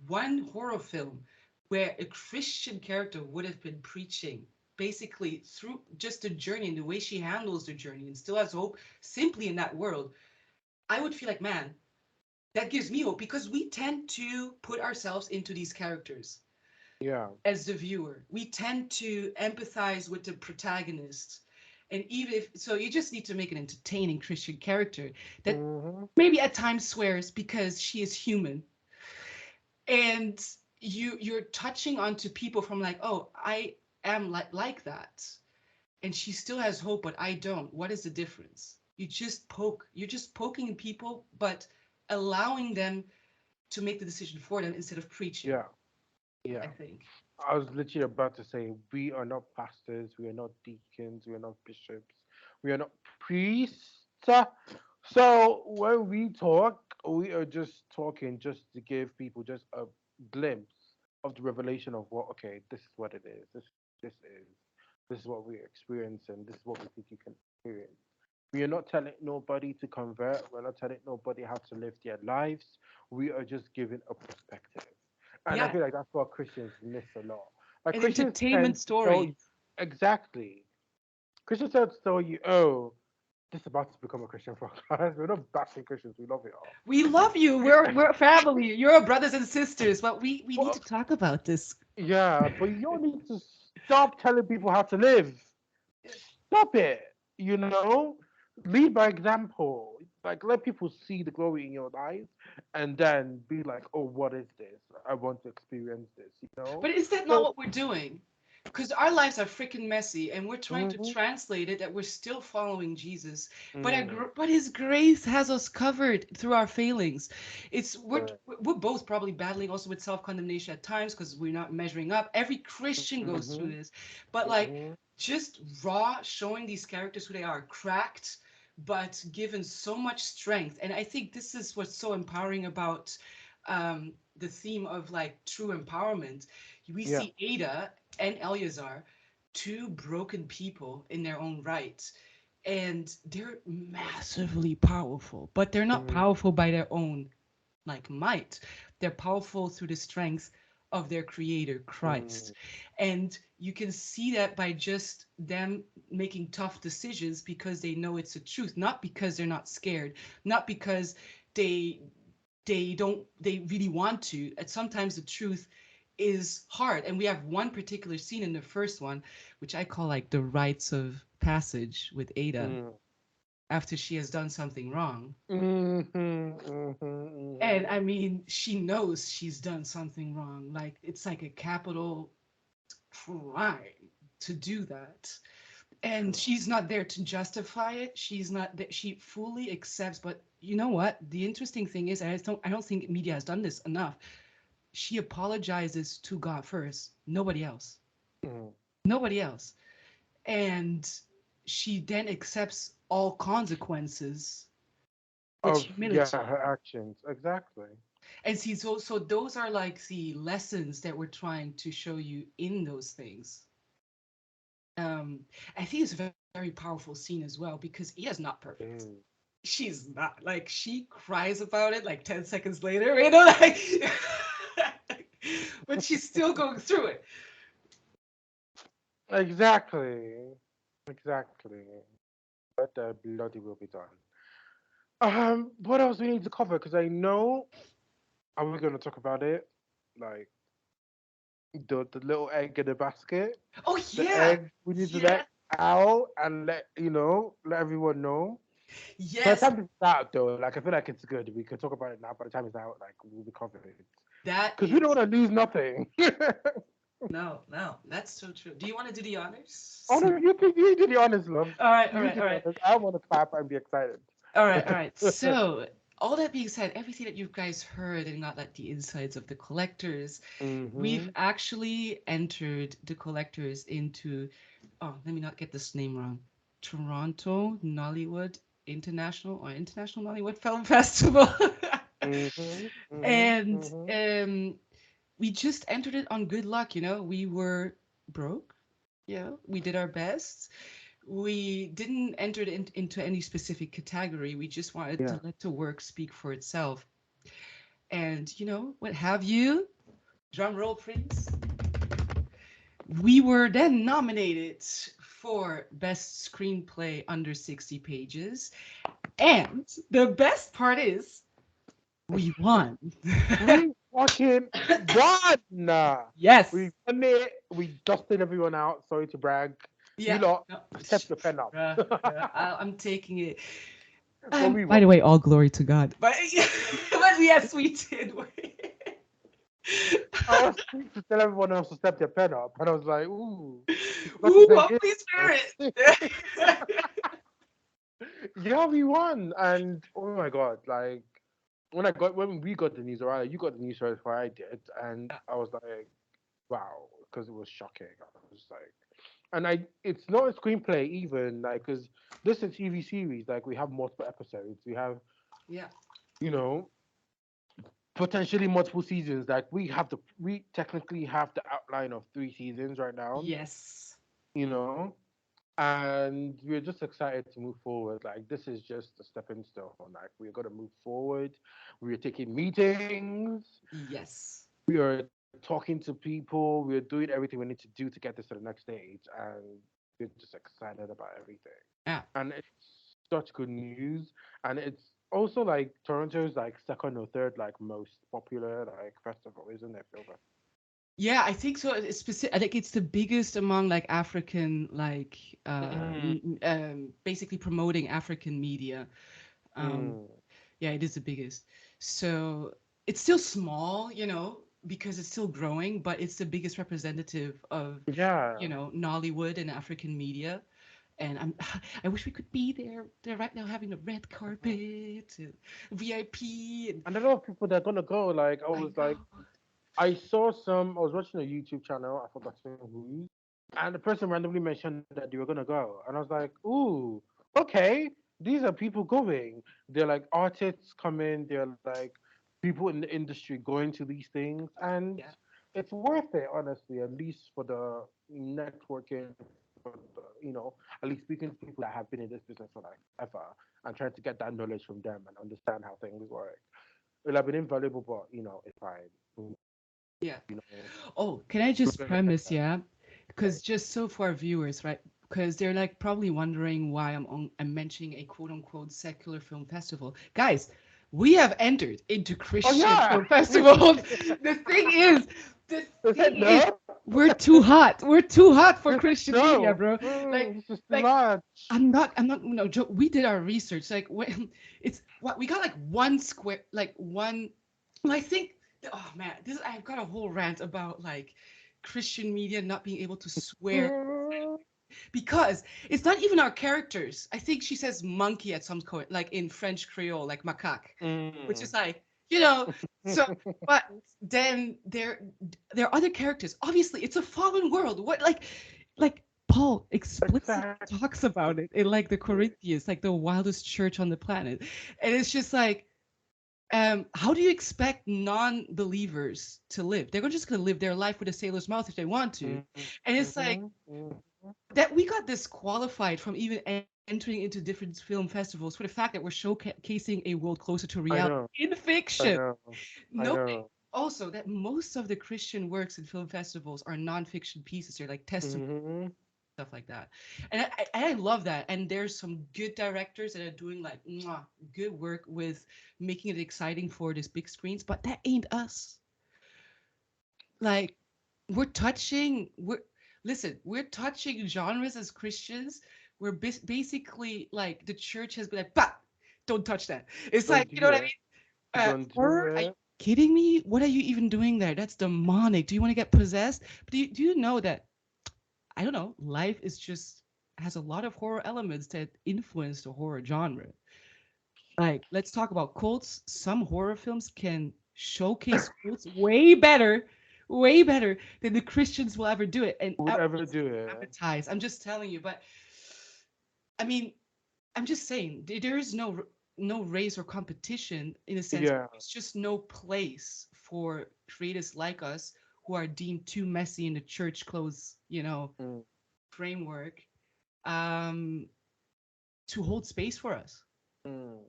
A: one horror film where a Christian character would have been preaching basically through just the journey and the way she handles the journey and still has hope simply in that world, I would feel like, man, that gives me hope because we tend to put ourselves into these characters
B: Yeah.
A: as the viewer. We tend to empathize with the protagonist. And even if so, you just need to make an entertaining Christian character that
B: Mhm.
A: maybe at times swears because she is human. And you're touching onto people from like, oh, I am like that. And she still has hope, but I don't. What is the difference? You're just poking people, but allowing them to make the decision for them instead of preaching,
B: Yeah. Yeah.
A: I think.
B: I was literally about to say, we are not pastors, we are not deacons, we are not bishops, we are not priests. So when we talk, we are just talking just to give people just a glimpse of the revelation of what, okay, this is what it is. This is what we're experiencing. This is what we think you can experience. We are not telling nobody to convert. We're not telling nobody how to live their lives. We are just giving a perspective. And I
A: Yeah,
B: feel like that's what Christians miss a lot. Like
A: an
B: Christians tend
A: entertainment
B: to tell
A: story.
B: you exactly. Christians tend to tell you, oh, this is about to become a Christian podcast. We're not bashing Christians. We love it all.
A: We love you. We're family. You're our brothers and sisters, but we need to
B: But
A: talk about this.
B: yeah, but you don't need to stop telling people how to live. Stop it. You know, lead by example. Like let people see the glory in your eyes, and then be like, "Oh, what is this? I want to experience this." You know.
A: But is that not
B: So,
A: what we're doing? Because our lives are freaking messy, and we're trying to
B: mhm,
A: translate it that we're still following Jesus. But
B: mm,
A: but His grace has us covered through our failings. It's
B: correct.
A: we're both probably battling also with self condemnation at times because we're not measuring up. Every Christian goes through
B: Mhm,
A: this, but like
B: mhm,
A: just raw showing these characters who they are, cracked, but given so much strength. And I think this is what's so empowering about the theme of like true empowerment. We
B: yeah.
A: see Ada and Eleazar, two broken people in their own right, and they're massively powerful, but they're not
B: Mhm,
A: powerful by their own like might. They're powerful through the strength of their creator,
B: mm,
A: Christ. And you can see that by just them making tough decisions because they know it's the truth, not because they're not scared, not because they they really want to. And sometimes the truth is hard. And we have one particular scene in the first one, which I call like the rites of passage with Ada
B: mm,
A: after she has done something wrong.
B: mhm, mhm, mhm.
A: And I mean, she knows she's done something wrong. Like it's like a capital crime to do that. And
B: True.
A: she's not there to justify it. She's not that she fully accepts. But you know what? The interesting thing is, I don't think media has done this enough. She apologizes to God first, nobody else.
B: Mm.
A: Nobody else. And she then accepts all consequences with
B: Of yeah,
A: humility.
B: her actions exactly.
A: And see, so those are like the lessons that we're trying to show you in those things. Um, I think it's a very powerful scene as well because Ia's not perfect.
B: Mm.
A: She's not like she cries about it like 10 seconds later, you know, like but she's still going through it.
B: Exactly. Exactly. But the bloody will be done. What else we need to cover? Because I know, are we going to talk about it? Like the little egg in the basket,
A: Oh
B: the
A: yeah.
B: egg we need to
A: Yeah.
B: let out and let everyone know. By the
A: Yes.
B: time it's out, though, like I feel like it's good. We could talk about it now. By the time it's out, like we'll be covered
A: That
B: because we don't
A: is
B: want to lose nothing.
A: no, no, that's so true. Do you want to do the
B: Oh
A: honors?
B: no, you do the honest, love.
A: All right, all
B: You
A: right,
B: do
A: all
B: the
A: right.
B: honest. I want to clap and be excited.
A: All right, all right. So, all that being said, everything that you guys heard and got like the insides of the collectors, we've
B: Mm-hmm.
A: actually entered the collectors into, oh, let me not get this name wrong, Toronto Nollywood International Nollywood Film Festival.
B: Mm-hmm. Mm-hmm.
A: And
B: Mm-hmm.
A: we just entered it on good luck, you know. We were broke, we did our best. We didn't enter it into any specific category. We just wanted
B: Yeah.
A: to let the work speak for itself. And what have you? Drum roll, please. We were then nominated for Best Screenplay Under 60 Pages. And the best part is we won.
B: We fucking won. We
A: Yes.
B: won it. We dusted everyone out. Sorry to brag. You
A: Yeah.
B: lot,
A: No,
B: step your pen up.
A: I'm taking it.
B: But we
A: By
B: won.
A: the way, all glory to God. But but yes, we did.
B: I was quick to tell everyone else to step their pen up, and I was like, "Ooh, you forgot to
A: Ooh,
B: say
A: Holy
B: this."
A: Spirit.
B: Yeah, we won, and oh my god, like when we got the news, right? You got the news right before I did, and I was like, wow, because it was shocking. I was like, and it's not a screenplay even, like, because this is a TV series. Like, we have multiple episodes. We have,
A: Yeah.
B: you know, potentially multiple seasons. Like, we technically have the outline of 3 seasons right now.
A: Yes.
B: You know, and we're just excited to move forward. Like, this is just a stepping stone. Like, we're gonna move forward. We're taking meetings.
A: Yes.
B: We are talking to people. We're doing everything we need to do to get this to the next stage, and we're just excited about everything.
A: Yeah.
B: And it's such good news. And it's also like Toronto's like second or third like most popular like festival, isn't it? Film festival.
A: Yeah, I think so. It's specific. I think it's the biggest among like African, like
B: Mm,
A: basically promoting African media. Um,
B: mm.
A: yeah, it is the biggest. So it's still small, because it's still growing, but it's the biggest representative of,
B: Yeah.
A: Nollywood and African media. And I wish we could be there. They're right now having the red carpet, and VIP, and
B: And a lot of people that are gonna go, like I
A: I
B: was like,
A: know.
B: I was watching a YouTube channel, I forgot whose, and the person randomly mentioned that they were gonna go, and I was like, ooh, okay, these are people going. They're like artists coming. They're like people in the industry going to these things, and
A: Yeah.
B: it's worth it, honestly. At least for the networking, for at least speaking to people that have been in this business for like ever, and trying to get that knowledge from them and understand how things work. It'll have been invaluable, but it's fine.
A: Yeah.
B: You know,
A: Oh, can I
B: we're
A: just
B: gonna get that.
A: premise, yeah?
B: Okay.
A: Because just so for our viewers, right? Because they're like probably wondering why I'm mentioning a quote unquote secular film festival. Guys, we have entered into
B: Oh
A: Christian
B: yeah.
A: film festivals. The thing is, the
B: They said
A: thing is,
B: no.
A: we're too hot. We're too hot for
B: They said
A: Christian media,
B: no.
A: bro. Like,
B: This is too
A: like
B: much.
A: I'm not no joke. We did our research. Like when it's what we got like one square, like one. Well, I think. Oh man, this I've got a whole rant about like Christian media not being able to swear because it's not even our characters. I think she says monkey at some point, like in French Creole, like macaque, which
B: Mm.
A: is like you know. So, but then there are other characters. Obviously, it's a fallen world. What like Paul explicitly
B: Exactly.
A: talks about it in like the Corinthians, like the wildest church on the planet, and it's just like How do you expect non-believers to live? They're just gonna live their life with a sailor's mouth if they want to. And it's
B: Mm-hmm.
A: like
B: Mm-hmm.
A: that we got disqualified from even entering into different film festivals for the fact that we're showcasing a world closer to
B: I
A: reality
B: know.
A: in
B: I
A: fiction.
B: know. I
A: No,
B: know.
A: also that most of the Christian works in film festivals are non-fiction pieces. They're like testimonies,
B: Mm-hmm.
A: stuff like that. And I love that. And there's some good directors that are doing like good work with making it exciting for these big screens. But that ain't us. Like we're listen, we're touching genres as Christians. We're basically like the church has been like, bah, don't touch that. It's
B: Don't
A: like, you know
B: do
A: what I
B: it.
A: mean?
B: Don't do
A: Horror? Are you
B: it.
A: kidding me? What are you even doing there? That's demonic. Do you want to get possessed? But do you know that I don't know, life is just has a lot of horror elements that influence the horror genre. Like, let's talk about cults. Some horror films can showcase cults way better than the Christians will ever do it. And
B: Would ever do it.
A: advertise. I'm just telling you. But I mean, I'm just saying there is no race or competition in a sense.
B: Yeah.
A: It's just no place for creators like us who are deemed too messy in the church clothes,
B: Mm,
A: framework, um, to hold space for us.
B: mm,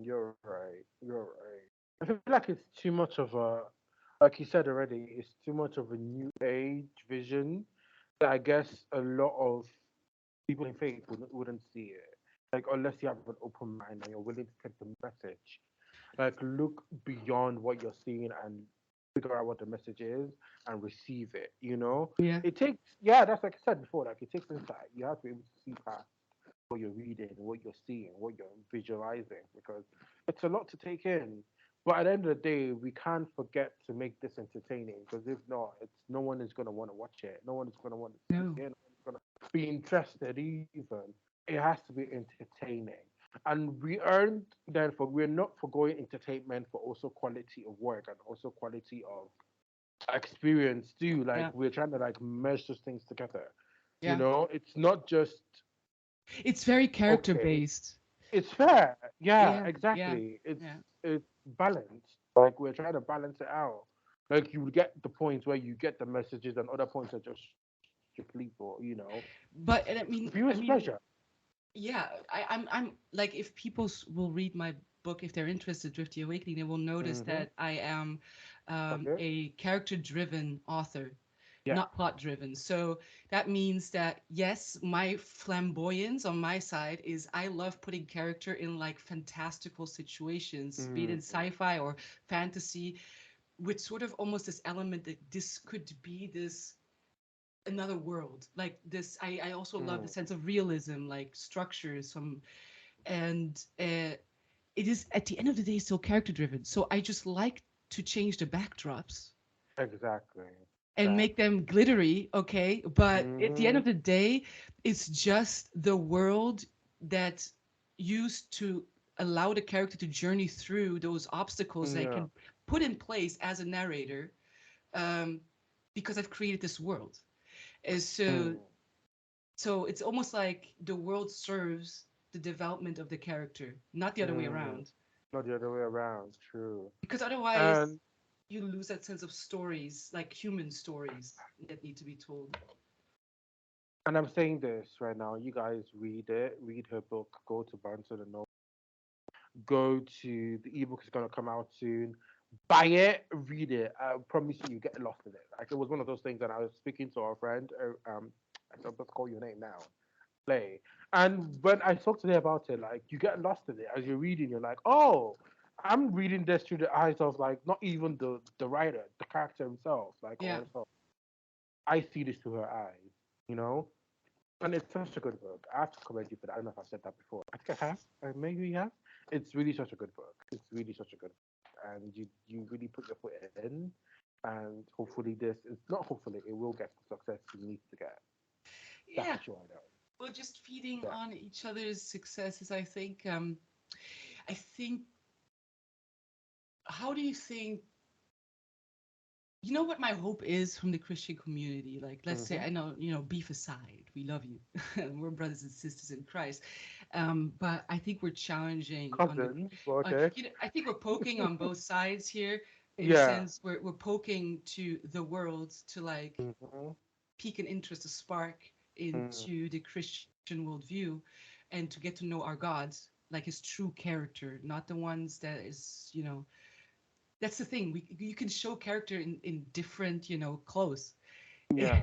B: you're right. You're right. I feel like it's too much of a, like you said already, it's too much of a new age vision that I guess a lot of people in faith wouldn't see it. Like, unless you have an open mind and you're willing to take the message, like, look beyond what you're seeing and figure out what the message is and receive it.
A: Yeah.
B: It takes, yeah, that's like I said before, like, it takes insight. You have to be able to see past what you're reading, what you're seeing, what you're visualizing, because it's a lot to take in. But at the end of the day, we can't forget to make this entertaining, because if not, it's no one is going to want to watch it. No one is going to want to see
A: No.
B: it. No one is going to be interested even. It has to be entertaining. And we earned then for we're not forgoing entertainment for also quality of work and also quality of experience too. Like
A: Yeah.
B: we're trying to like merge those things together.
A: Yeah.
B: It's not just
A: It's very character
B: okay.
A: based.
B: It's fair. Yeah,
A: Yeah. Yeah.
B: exactly. It's
A: Yeah.
B: it's balanced. Like we're trying to balance it out. Like you get the points where you get the messages and other points are just strictly for
A: But and I mean,
B: viewers' pleasure.
A: yeah, I'm like, if people will read my book, if they're interested, Drift the Awakening, they will notice
B: Mm-hmm.
A: that I am
B: Okay.
A: a character-driven author,
B: Yeah.
A: not plot-driven. So that means that yes, my flamboyance on my side is I love putting character in like fantastical situations, be it in
B: Mm,
A: sci-fi or fantasy, with sort of almost this element that this could be this another world like this. I also love the
B: mm,
A: sense of realism, like structures, some and it is at the end of the day still character driven, so I just like to change the backdrops
B: exactly.
A: and make
B: Exactly.
A: them glittery, okay, but at the end
B: Mm-hmm.
A: of the day it's just the world that used to allow the character to journey through those obstacles they
B: Yeah.
A: can put in place as a narrator, um, because I've created this world. And so
B: Mm.
A: So it's almost like the world serves the development of the character, not the other way
B: Mm.
A: around.
B: Not the other way around. True.
A: Because otherwise,
B: And
A: you lose that sense of stories, like human stories that need to be told.
B: and I'm saying this right now. You guys read it. Read her book. Go to Barnes and Noble. Go to the ebook is gonna come out soon. Buy it, read it. I promise you get lost in it. Like it was one of those things that I was speaking to our friend. I said, let's call your name now. Play. And when I talked to her about it, like you get lost in it as you're reading. You're like, oh, I'm reading this through the eyes of like not even the writer, the character himself, like or
A: Yeah.
B: herself. I see this through her eyes. You know, and it's such a good book. I have to commend you for that. I don't know if I've said that before. I think I have. Maybe you have. It's really such a good book. It's really such a good book. And you really put your foot in. And hopefully this is not hopefully it will get the success it needs to get. That
A: Yeah.
B: for sure I know.
A: Well, just feeding
B: Yeah.
A: on each other's successes, I think. I think. How do you think? You know what my hope is from the Christian community? Like, let's say,
B: Mm-hmm.
A: I know, beef aside, we love you. We're brothers and sisters in Christ. But I think we're challenging on the,
B: Cousins, but okay.
A: I think we're poking on both sides here. In a
B: Yeah.
A: sense, we're poking to the world to like
B: Mm-hmm.
A: pique an interest, a spark
B: Mm,
A: into the Christian worldview, and to get to know our God, like his true character, not the ones that is, that's the thing. You can show character in different, clothes.
B: yeah.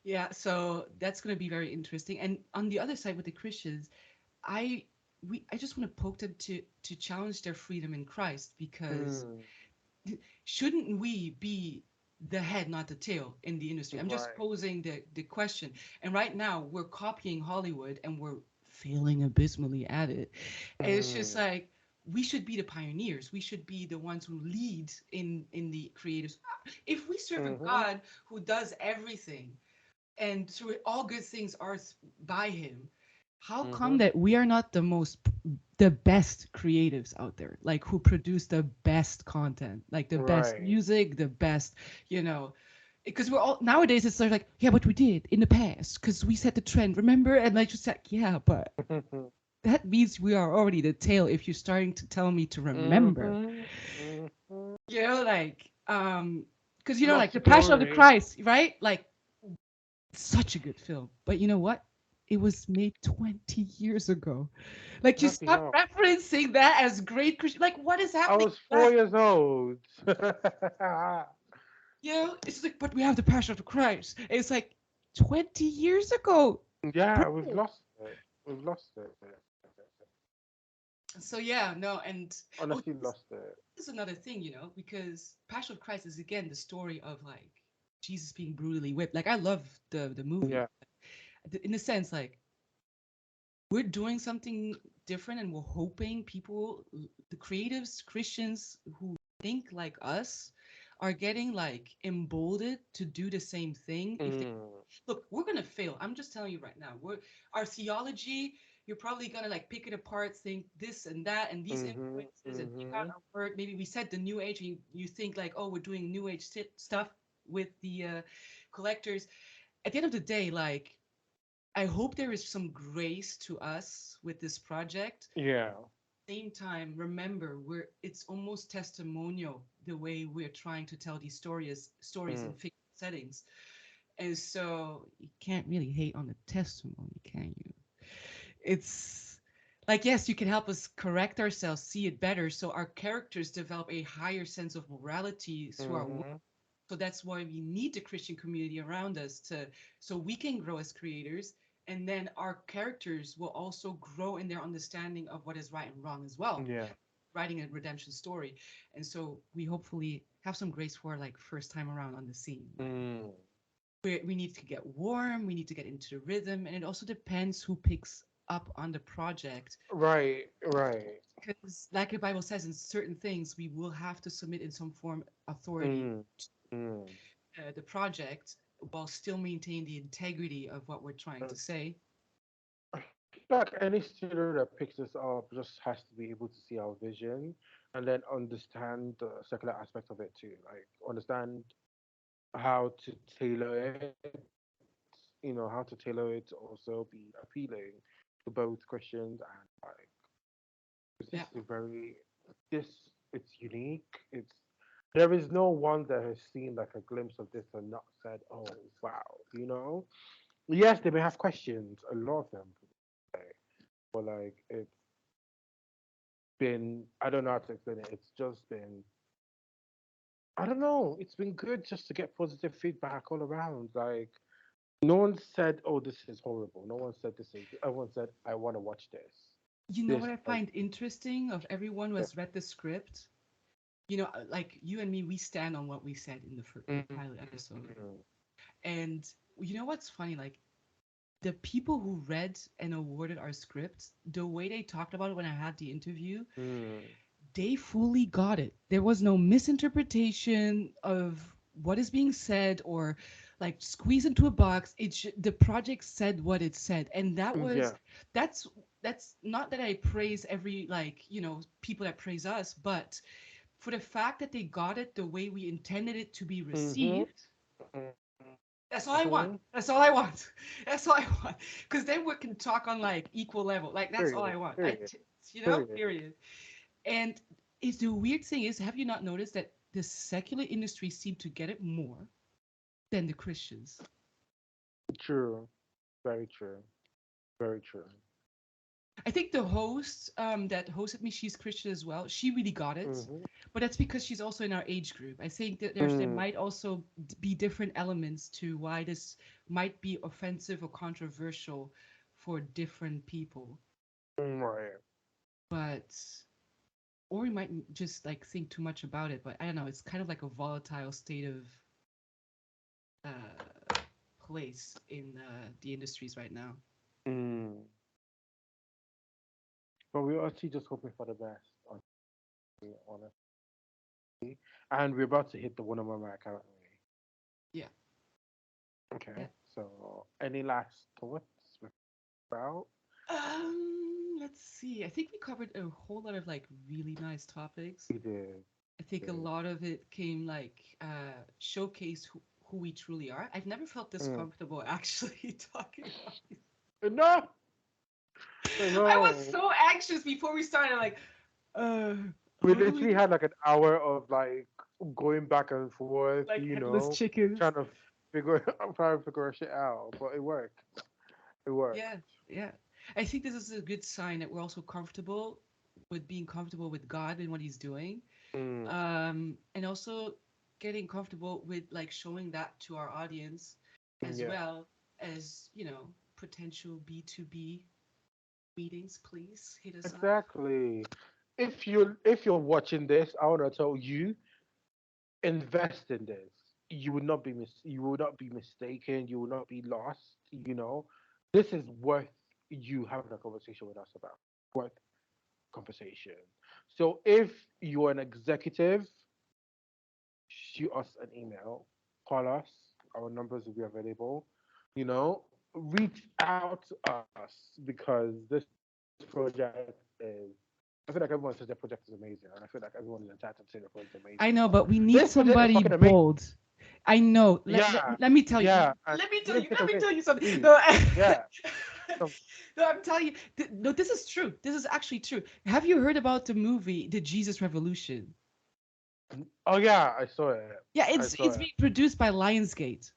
A: Yeah, so that's going to be very interesting. And on the other side with the Christians, I I just want to poke them to challenge their freedom in Christ, because
B: Mm,
A: shouldn't we be the head, not the tail in the industry? I'm just
B: right.
A: posing the question. And right now we're copying Hollywood and we're failing abysmally at it. And it's just
B: Mm,
A: like we should be the pioneers. We should be the ones who lead in the creatives. If we serve a
B: mm-hmm.
A: God who does everything, and through all good things are by him, how come
B: Mm-hmm.
A: that we are not the best creatives out there, like who produce the best content, like the best
B: Right.
A: music, the best, you know because we're all nowadays it's sort of like, yeah, but we did in the past because we set the trend, remember? And like, just like, yeah, but that means we are already the tail if you're starting to tell me to remember.
B: Mm-hmm. Mm-hmm.
A: Like, because like
B: Lost the
A: the Passion of the
B: glory.
A: Christ, right? Like, such a good film. But you know what? It was made 20 years ago. Like, you
B: Bloody
A: stop
B: hell.
A: referencing that as great Christian. Like, what is
B: I
A: happening?
B: was 4 years old.
A: It's like, but we have the Passion of the Christ. It's like 20 years ago.
B: Yeah, we've
A: Bro.
B: lost it. We've lost it.
A: So yeah, no, and oh,
B: Honestly, lost it.
A: this is another thing, because Passion of Christ is again the story of like Jesus being brutally whipped. Like, I love the movie
B: Yeah.
A: in the sense, like, we're doing something different, and we're hoping people, the creatives, Christians who think like us, are getting like emboldened to do the same thing. If they
B: Mm,
A: look, we're gonna fail. I'm just telling you right now. Our theology, you're probably gonna like pick it apart, think this and that, and these
B: mm-hmm.
A: influences, and pick out
B: Mm-hmm.
A: a word. Maybe we said the New Age, and you think like, oh, we're doing New Age stuff with the collectors. At the end of the day, like, I hope there is some grace to us with this project.
B: Yeah.
A: Same time, remember, it's almost testimonial the way we're trying to tell these stories in
B: Mm.
A: fictional settings. And so you can't really hate on the testimony, can you? It's like, yes, you can help us correct ourselves, see it better, so our characters develop a higher sense of morality through our work.
B: Mm-hmm.
A: So that's why we need the Christian community around us to so we can grow as creators, and then our characters will also grow in their understanding of what is right and wrong as well,
B: Yeah.
A: writing a redemption story. And so we hopefully have some grace for like first time around on the scene. Like,
B: Mm.
A: we need to get warm, we need to get into the rhythm, and it also depends who picks up on the project.
B: Right. Right.
A: Because, like the Bible says, in certain things, we will have to submit in some form authority
B: Mm. Mm.
A: to the project while still maintain the integrity of what we're trying to say.
B: I feel like any studio that picks us up just has to be able to see our vision and then understand the secular aspect of it too. Like understand how to tailor it, how to tailor it to also be appealing to both Christians and like this
A: Yeah,
B: is very this it's unique. It's there is no one that has seen like a glimpse of this and not said, "Oh wow," you know. Yes, they may have questions, a lot of them, but like it's been I don't know how to explain it. It's just been I don't know. It's been good just to get positive feedback all around. Like no one said, "Oh, this is horrible." No one said this is. Everyone said, "I want to watch this."
A: you know
B: This
A: what I
B: like
A: find interesting of everyone who
B: yeah.
A: has read the script? Like you and me, we stand on what we said in the pilot episode.
B: Mm,
A: And you know what's funny? Like, the people who read and awarded our script, the way they talked about it when I had the interview,
B: mm,
A: they fully got it. There was no misinterpretation of what is being said or like squeeze into a box. The project said what it said, and
B: yeah.
A: that's that's not that I praise every, like, people that praise us, but for the fact that they got it the way we intended it to be
B: Mm-hmm.
A: received,
B: Mm-hmm.
A: That's all I want.
B: Hmm.
A: That's all I want. That's all I want. Because then we can talk on like equal level. Like that's all I
B: Period.
A: want.
B: Period. Period.
A: Period. And is the weird thing is, have you not noticed that the secular industry seem to get it more than the Christians?
B: True. Very true. Very true.
A: I think the host that hosted me, she's Christian as well. She really got it,
B: Hmm.
A: but that's because she's also in our age group. I think that there
B: Mm.
A: might also be different elements to why this might be offensive or controversial for different people.
B: Right.
A: But or we might just like think too much about it. But I don't know. It's kind of like a volatile state of uh, place in the industries right now.
B: Mm. But we're actually just hoping for the best, honestly. And we're about to hit the 1 hour mark, aren't we?
A: Yeah.
B: Okay.
A: Yeah.
B: So, any last thoughts about?
A: Let's see. I think we covered a whole lot of like really nice topics.
B: We did.
A: I think a
B: Did.
A: lot of it came like showcase who we truly are. I've never felt this
B: Mm.
A: comfortable actually talking about it.
B: No,
A: I was
B: no.
A: so anxious before we started, like, uh,
B: We
A: how do
B: literally
A: we
B: had like an hour of like going back and forth,
A: like headless chickens?
B: trying to trying to figure shit out. But it worked. It worked.
A: Yeah, yeah. I think this is a good sign that we're also comfortable with being comfortable with God and what He's doing,
B: Mm.
A: and also getting comfortable with like showing that to our audience, as
B: Yeah.
A: well as potential B2B meetings. Please hit us up.
B: Exactly. If you're watching this, I want to tell you, invest in this. You will not be mistaken. You will not be lost. This is worth you having a conversation with us about. Worth conversation. So if you're an executive, shoot us an email, call us. Our numbers will be available. Reach out to us because this project is. I feel like everyone says their project is amazing, and I feel like everyone is entitled to say their project is amazing. But
A: I know, but we
B: this
A: need
B: project is fucking
A: somebody
B: amazing.
A: bold. I know.
B: Yeah,
A: Let me tell you.
B: yeah, and
A: Let me
B: you
A: tell
B: can
A: you.
B: take
A: Let
B: a
A: me
B: risk,
A: tell you something.
B: please.
A: No,
B: Yeah. So,
A: no, I'm telling you. No, this is true. This is actually true. Have you heard about the movie, The Jesus Revolution?
B: oh yeah, I saw it.
A: Yeah,
B: I saw
A: it's
B: it.
A: being produced by Lionsgate.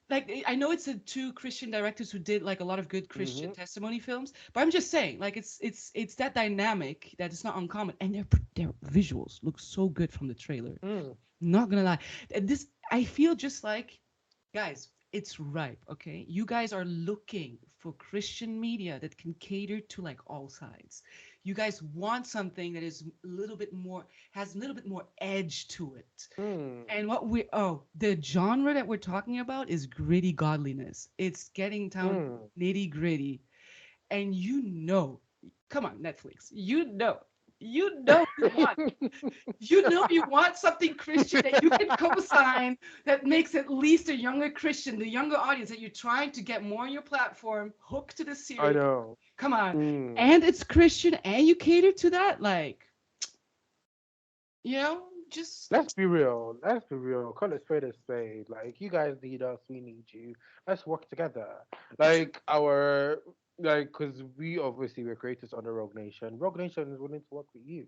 A: Like I know it's the two Christian directors who did like a lot of good Christian
B: Hmm.
A: testimony films, but I'm just saying like it's that dynamic that it's not uncommon, and their visuals look so good from the trailer.
B: Mm.
A: Not gonna lie, this I feel just like, guys, it's ripe. Okay, you guys are looking for Christian media that can cater to like all sides. You guys want something that is a little bit more has a little bit more edge to it.
B: Mm.
A: And the genre that we're talking about is gritty godliness. It's getting down
B: Mm.
A: nitty gritty. And come on, Netflix, you want something Christian that you can co-sign that makes at least a younger Christian, the younger audience that you're trying to get more on your platform, hooked to the
B: I
A: series.
B: know.
A: Come on.
B: Mm.
A: And it's Christian and you cater to that, like, just
B: Let's be real. Let's be real. Call it spade a spade. Like you guys need us, we need you. Let's work together.
A: true.
B: Because we obviously were creators on the Rogue Nation. Rogue Nation is willing to work with you.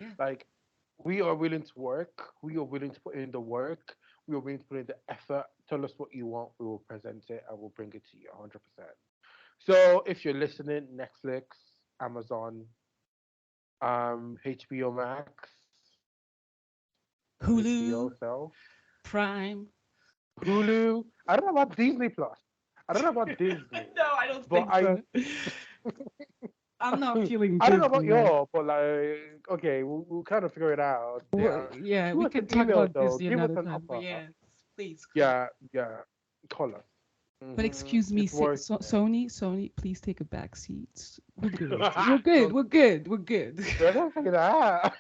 A: Yeah.
B: Like we are willing to work. We are willing to put in the work. We are willing to put in the effort. Tell us what you want. We will present it and we'll bring it to you 100%. So if you're listening, Netflix, Amazon, HBO Max, HBO
A: Hulu,
B: self,
A: Prime.
B: Hulu. I don't know about Disney Plus. I don't know about Disney,
A: No, I don't
B: but
A: think so. I'm not feeling
B: I don't know about
A: Disney right.
B: y'all, but like, okay, we'll kind of figure it out.
A: Well,
B: Yeah,
A: yeah,
B: shoot
A: we
B: us an
A: can talk
B: email
A: about
B: though.
A: Disney
B: Give us
A: another
B: an
A: time. But
B: offer.
A: yeah, please call.
B: Yeah, yeah. Call us.
A: But excuse me,
B: It's worth it.
A: Sony, please take a back seat. We're good. We're good.
B: Don't
A: We're good. We're good.
B: don't say that.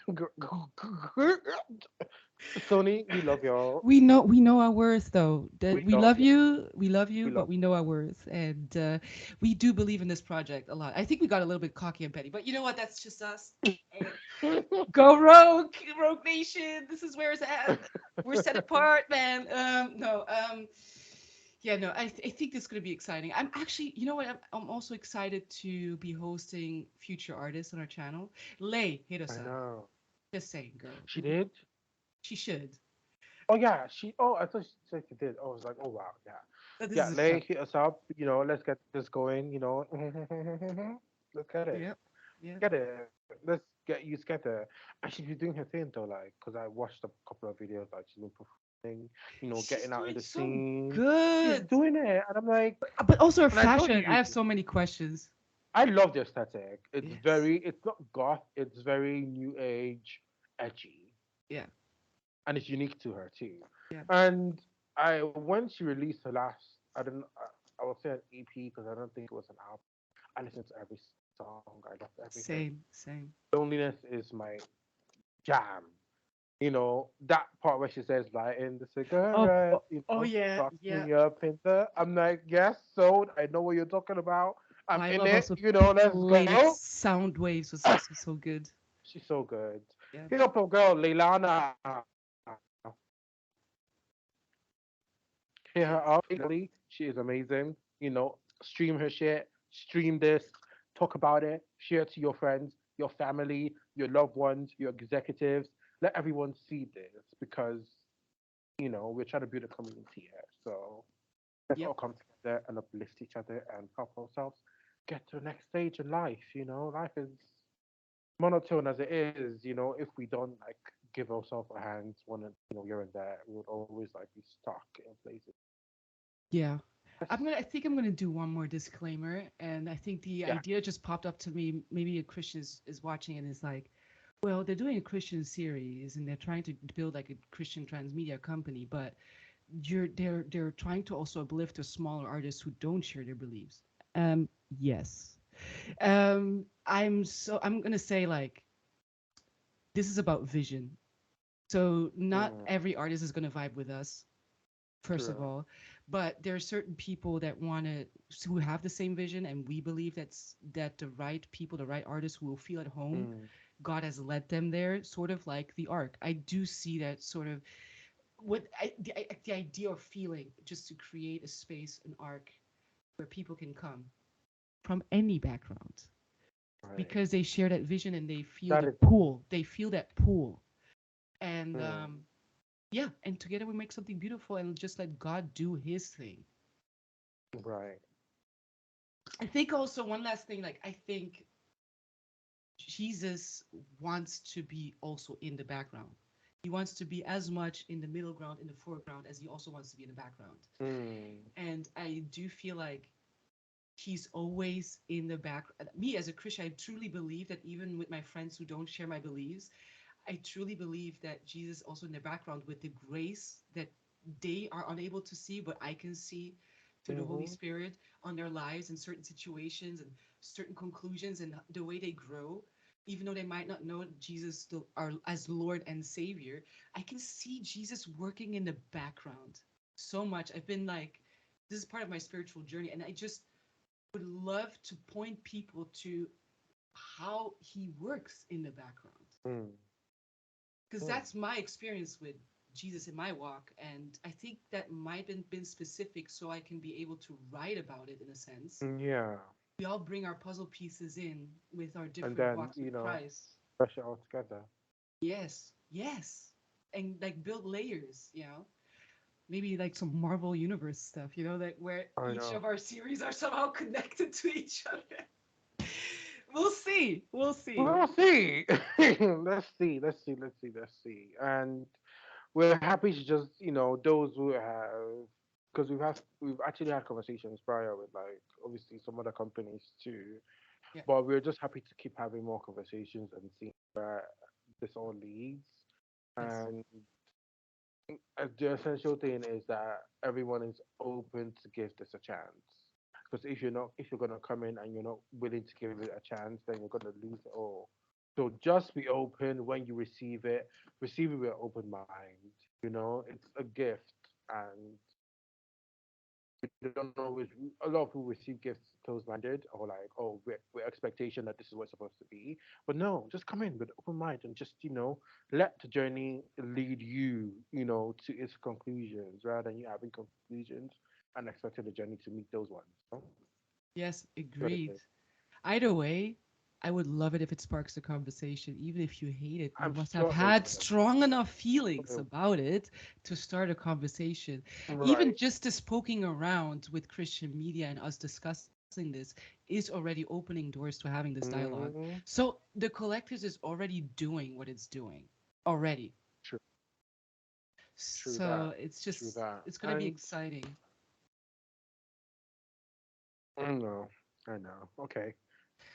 B: Sony, we love y'all.
A: We know our worth though.
B: We
A: That
B: love y'all.
A: we love you,
B: We
A: but
B: love.
A: we know our worth, and we do believe in this project a lot. I think we got a little bit cocky and petty, but you know what? That's just us. Hey, go Rogue, Rogue Nation. This is where it's at. We're set apart, man. No, yeah, no. I think this is gonna be exciting. I'm actually, you know what? I'm also excited to be hosting future artists on our channel. Lay, hit us
B: I
A: up.
B: know.
A: Just saying, girl.
B: She did.
A: She should.
B: Oh yeah, she. Oh, I thought she said she did. I was like, oh wow, yeah,
A: But this
B: yeah.
A: is a
B: Lay
A: shout.
B: hit us up. Let's get this going. Let's get it.
A: Yeah, yeah.
B: Get it. Let's get you together. And she's been doing her thing though, like, because I watched a couple of videos, like she's been performing,
A: She's
B: getting out in
A: doing
B: the
A: so
B: scene. She's
A: good.
B: doing it, and I'm like,
A: But also her
B: and I told
A: fashion. I
B: you,
A: have so many questions.
B: I love the aesthetic.
A: Yes.
B: It's not goth. It's very new age, edgy,
A: Yeah.
B: and it's unique to her too.
A: Yeah.
B: And I when she released her last, I would say an EP because I don't think it was an album. I listened to every song. I loved everything.
A: Same. Same.
B: Loneliness is my jam. That part where she says, lighting the
A: Oh.
B: cigarette,
A: Oh, oh yeah. Yeah.
B: tossing your pinta. I'm like, yes, sold. I know what you're talking about. I'm
A: I
B: in
A: love
B: it.
A: also
B: Let's
A: pixelated
B: go.
A: sound waves was also so good.
B: She's so good.
A: Yeah.
B: Hit up her girl, Leilana. Hit her
A: Yeah.
B: up. She is amazing. Stream her shit, stream this, talk about it, share it to your friends, your family, your loved ones, your executives. Let everyone see this because we're trying to build a community here. So let's
A: Yep.
B: all come together and uplift each other and help ourselves get to the next stage in life. Life is monotone as it is. If we don't like give ourselves a hand, here and there, we would always like be stuck in places.
A: Yeah.
B: Yes.
A: I think I'm gonna do one more disclaimer, and I think the
B: Yeah.
A: idea just popped up to me. Maybe a Christian is watching and is like, well, they're doing a Christian series and they're trying to build like a Christian transmedia company, but they're trying to also uplift the smaller artists who don't share their beliefs. Yes. I'm gonna say like this is about vision. So not
B: Mm,
A: every artist is gonna vibe with us, first of
B: true.
A: all, but there are certain people that want to who have the same vision, and we believe that the right people, the right artists who will feel at home,
B: Mm,
A: God has led them there, sort of like the ark. I do see that sort of the idea of feeling just to create a space, an ark where people can come from any background
B: right.
A: because they share that vision and they feel
B: That
A: the
B: is.
A: pull. They feel that pull, and
B: Mm,
A: yeah, and together we make something beautiful and just let God do His thing.
B: right.
A: I think also one last thing, like I think Jesus wants to be also in the background. He wants to be as much in the middle ground, in the foreground, as he also wants to be in the background.
B: Mm,
A: And I do feel like he's always in the back. Me as a Christian, I truly believe that even with my friends who don't share my beliefs, I truly believe that Jesus also in the background with the grace that they are unable to see, but I can see through the Holy
B: mm-hmm,
A: Spirit on their lives in certain situations and certain conclusions and the way they grow. Even though they might not know Jesus still are as Lord and Savior, I can see Jesus working in the background so much. I've been like, this is part of my spiritual journey, and I just would love to point people to how he works in the background
B: mm,
A: because
B: mm,
A: that's my experience with Jesus in my walk, and I think that might have been specific so I can be able to write about it in a sense.
B: yeah.
A: We all bring our puzzle pieces in with our
B: And
A: different
B: then,
A: walks with Christ.
B: brush it all together.
A: Yes, yes, and like build layers, maybe like some Marvel Universe stuff, that where
B: I
A: each
B: know.
A: of our series are somehow connected to each other. We'll see. We'll see.
B: We'll see. Let's see. Let's see. Let's see. Let's see. And we're happy to just, those who have, because we've actually had conversations prior with like obviously some other companies too.
A: Yeah.
B: But we're just happy to keep having more conversations and see where this all leads.
A: Yes.
B: And the essential thing is that everyone is open to give this a chance. Because if you're gonna come in and you're not willing to give it a chance, then you're gonna lose it all. So just be open when you receive it. Receive it with an open mind. You know, it's a gift, and we don't always. A lot of people receive gifts closed-minded, or like, oh, with expectation that this is what's supposed to be. But no, just come in with open mind and just let the journey lead you, to its conclusions rather than you having conclusions and expecting the journey to meet those ones.
A: Yes,
B: That's what it
A: agreed.
B: is.
A: Either way, I would love it if it sparks a conversation. Even if you hate it, you
B: I'm
A: must have
B: sure it
A: had
B: will.
A: strong enough feelings
B: It
A: about it to start a conversation. Even
B: Right.
A: just this poking around with Christian media and us discussing this is already opening doors to having this dialogue.
B: Mm,
A: So the collectors is already doing what it's doing already.
B: true, true
A: So
B: that,
A: it's
B: true
A: just,
B: that.
A: it's going to be
B: And
A: exciting.
B: I know, I know. Okay.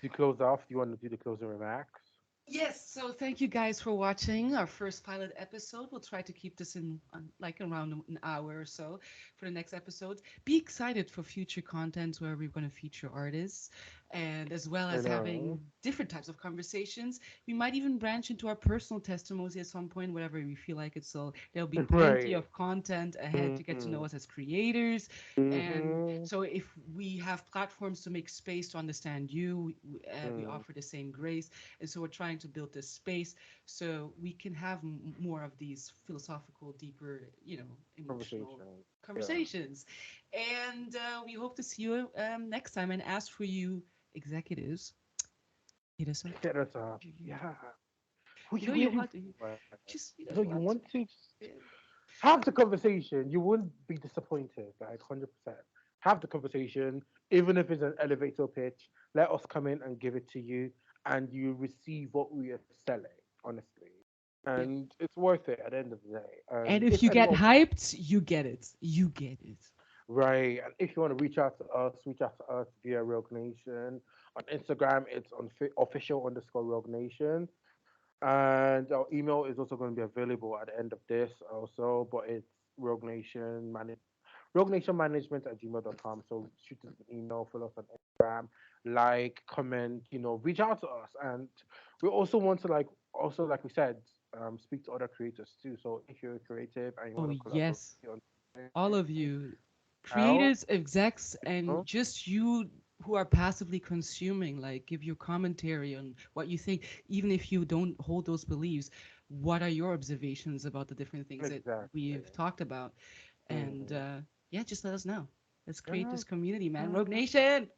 B: To close off, do you want to do the closing remarks?
A: Yes, so thank you guys for watching our first pilot episode. We'll try to keep this in like around an hour or so for the next episode. Be excited for future content where we're going to feature artists and as well
B: I
A: as
B: know.
A: having different types of conversations. We might even branch into our personal testimonies at some point, whatever we feel like it. So there'll be plenty
B: Right.
A: of content ahead to get to know
B: Mm-hmm.
A: us as creators. And
B: Mm-hmm.
A: so if we have platforms to make space to understand you, we offer the same grace, and so we're trying to build this space so we can have more of these philosophical, deeper, emotional
B: Conversation. Yeah.
A: conversations. And we hope to see you next time. And as for you, executives, hit us up.
B: Hit us up. Yeah. Who
A: You
B: you
A: know, you
B: waiting
A: want to
B: for?
A: just,
B: So
A: you
B: you
A: want to.
B: want to have the conversation. You wouldn't be disappointed, like 100%. Have the conversation, even if it's an elevator pitch. Let us come in and give it to you, and you receive what we are selling, honestly.
A: Yeah.
B: And it's worth it at the end of the day.
A: And
B: And
A: if
B: if
A: you get
B: anyone,
A: hyped, you get it. You get it.
B: right, and if you want to reach out to us via Rogue Nation. On Instagram, it's on official underscore Rogue Nation. And our email is also going to be available at the end of this also, but it's Rogue Nation Rogue Nation Management at gmail.com. So shoot us an email, follow us on Instagram, like, comment, reach out to us. And we also want to also like we said, speak to other creators too. So if you're creative and you
A: Oh,
B: want to collaborate
A: yes.
B: on
A: All
B: something,
A: of you,
B: out,
A: creators, execs, and
B: know,
A: just you who are passively consuming, like give your commentary on what you think, even if you don't hold those beliefs. What are your observations about the different things that
B: exactly.
A: we've talked about? And
B: Mm.
A: yeah, just let us know. Let's create
B: Yeah.
A: this community, man. Rogue Nation.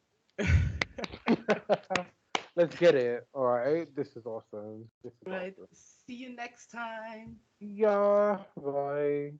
B: Let's get it. All right. This is awesome. This is
A: Right.
B: awesome.
A: See you next time.
B: Yeah. Bye.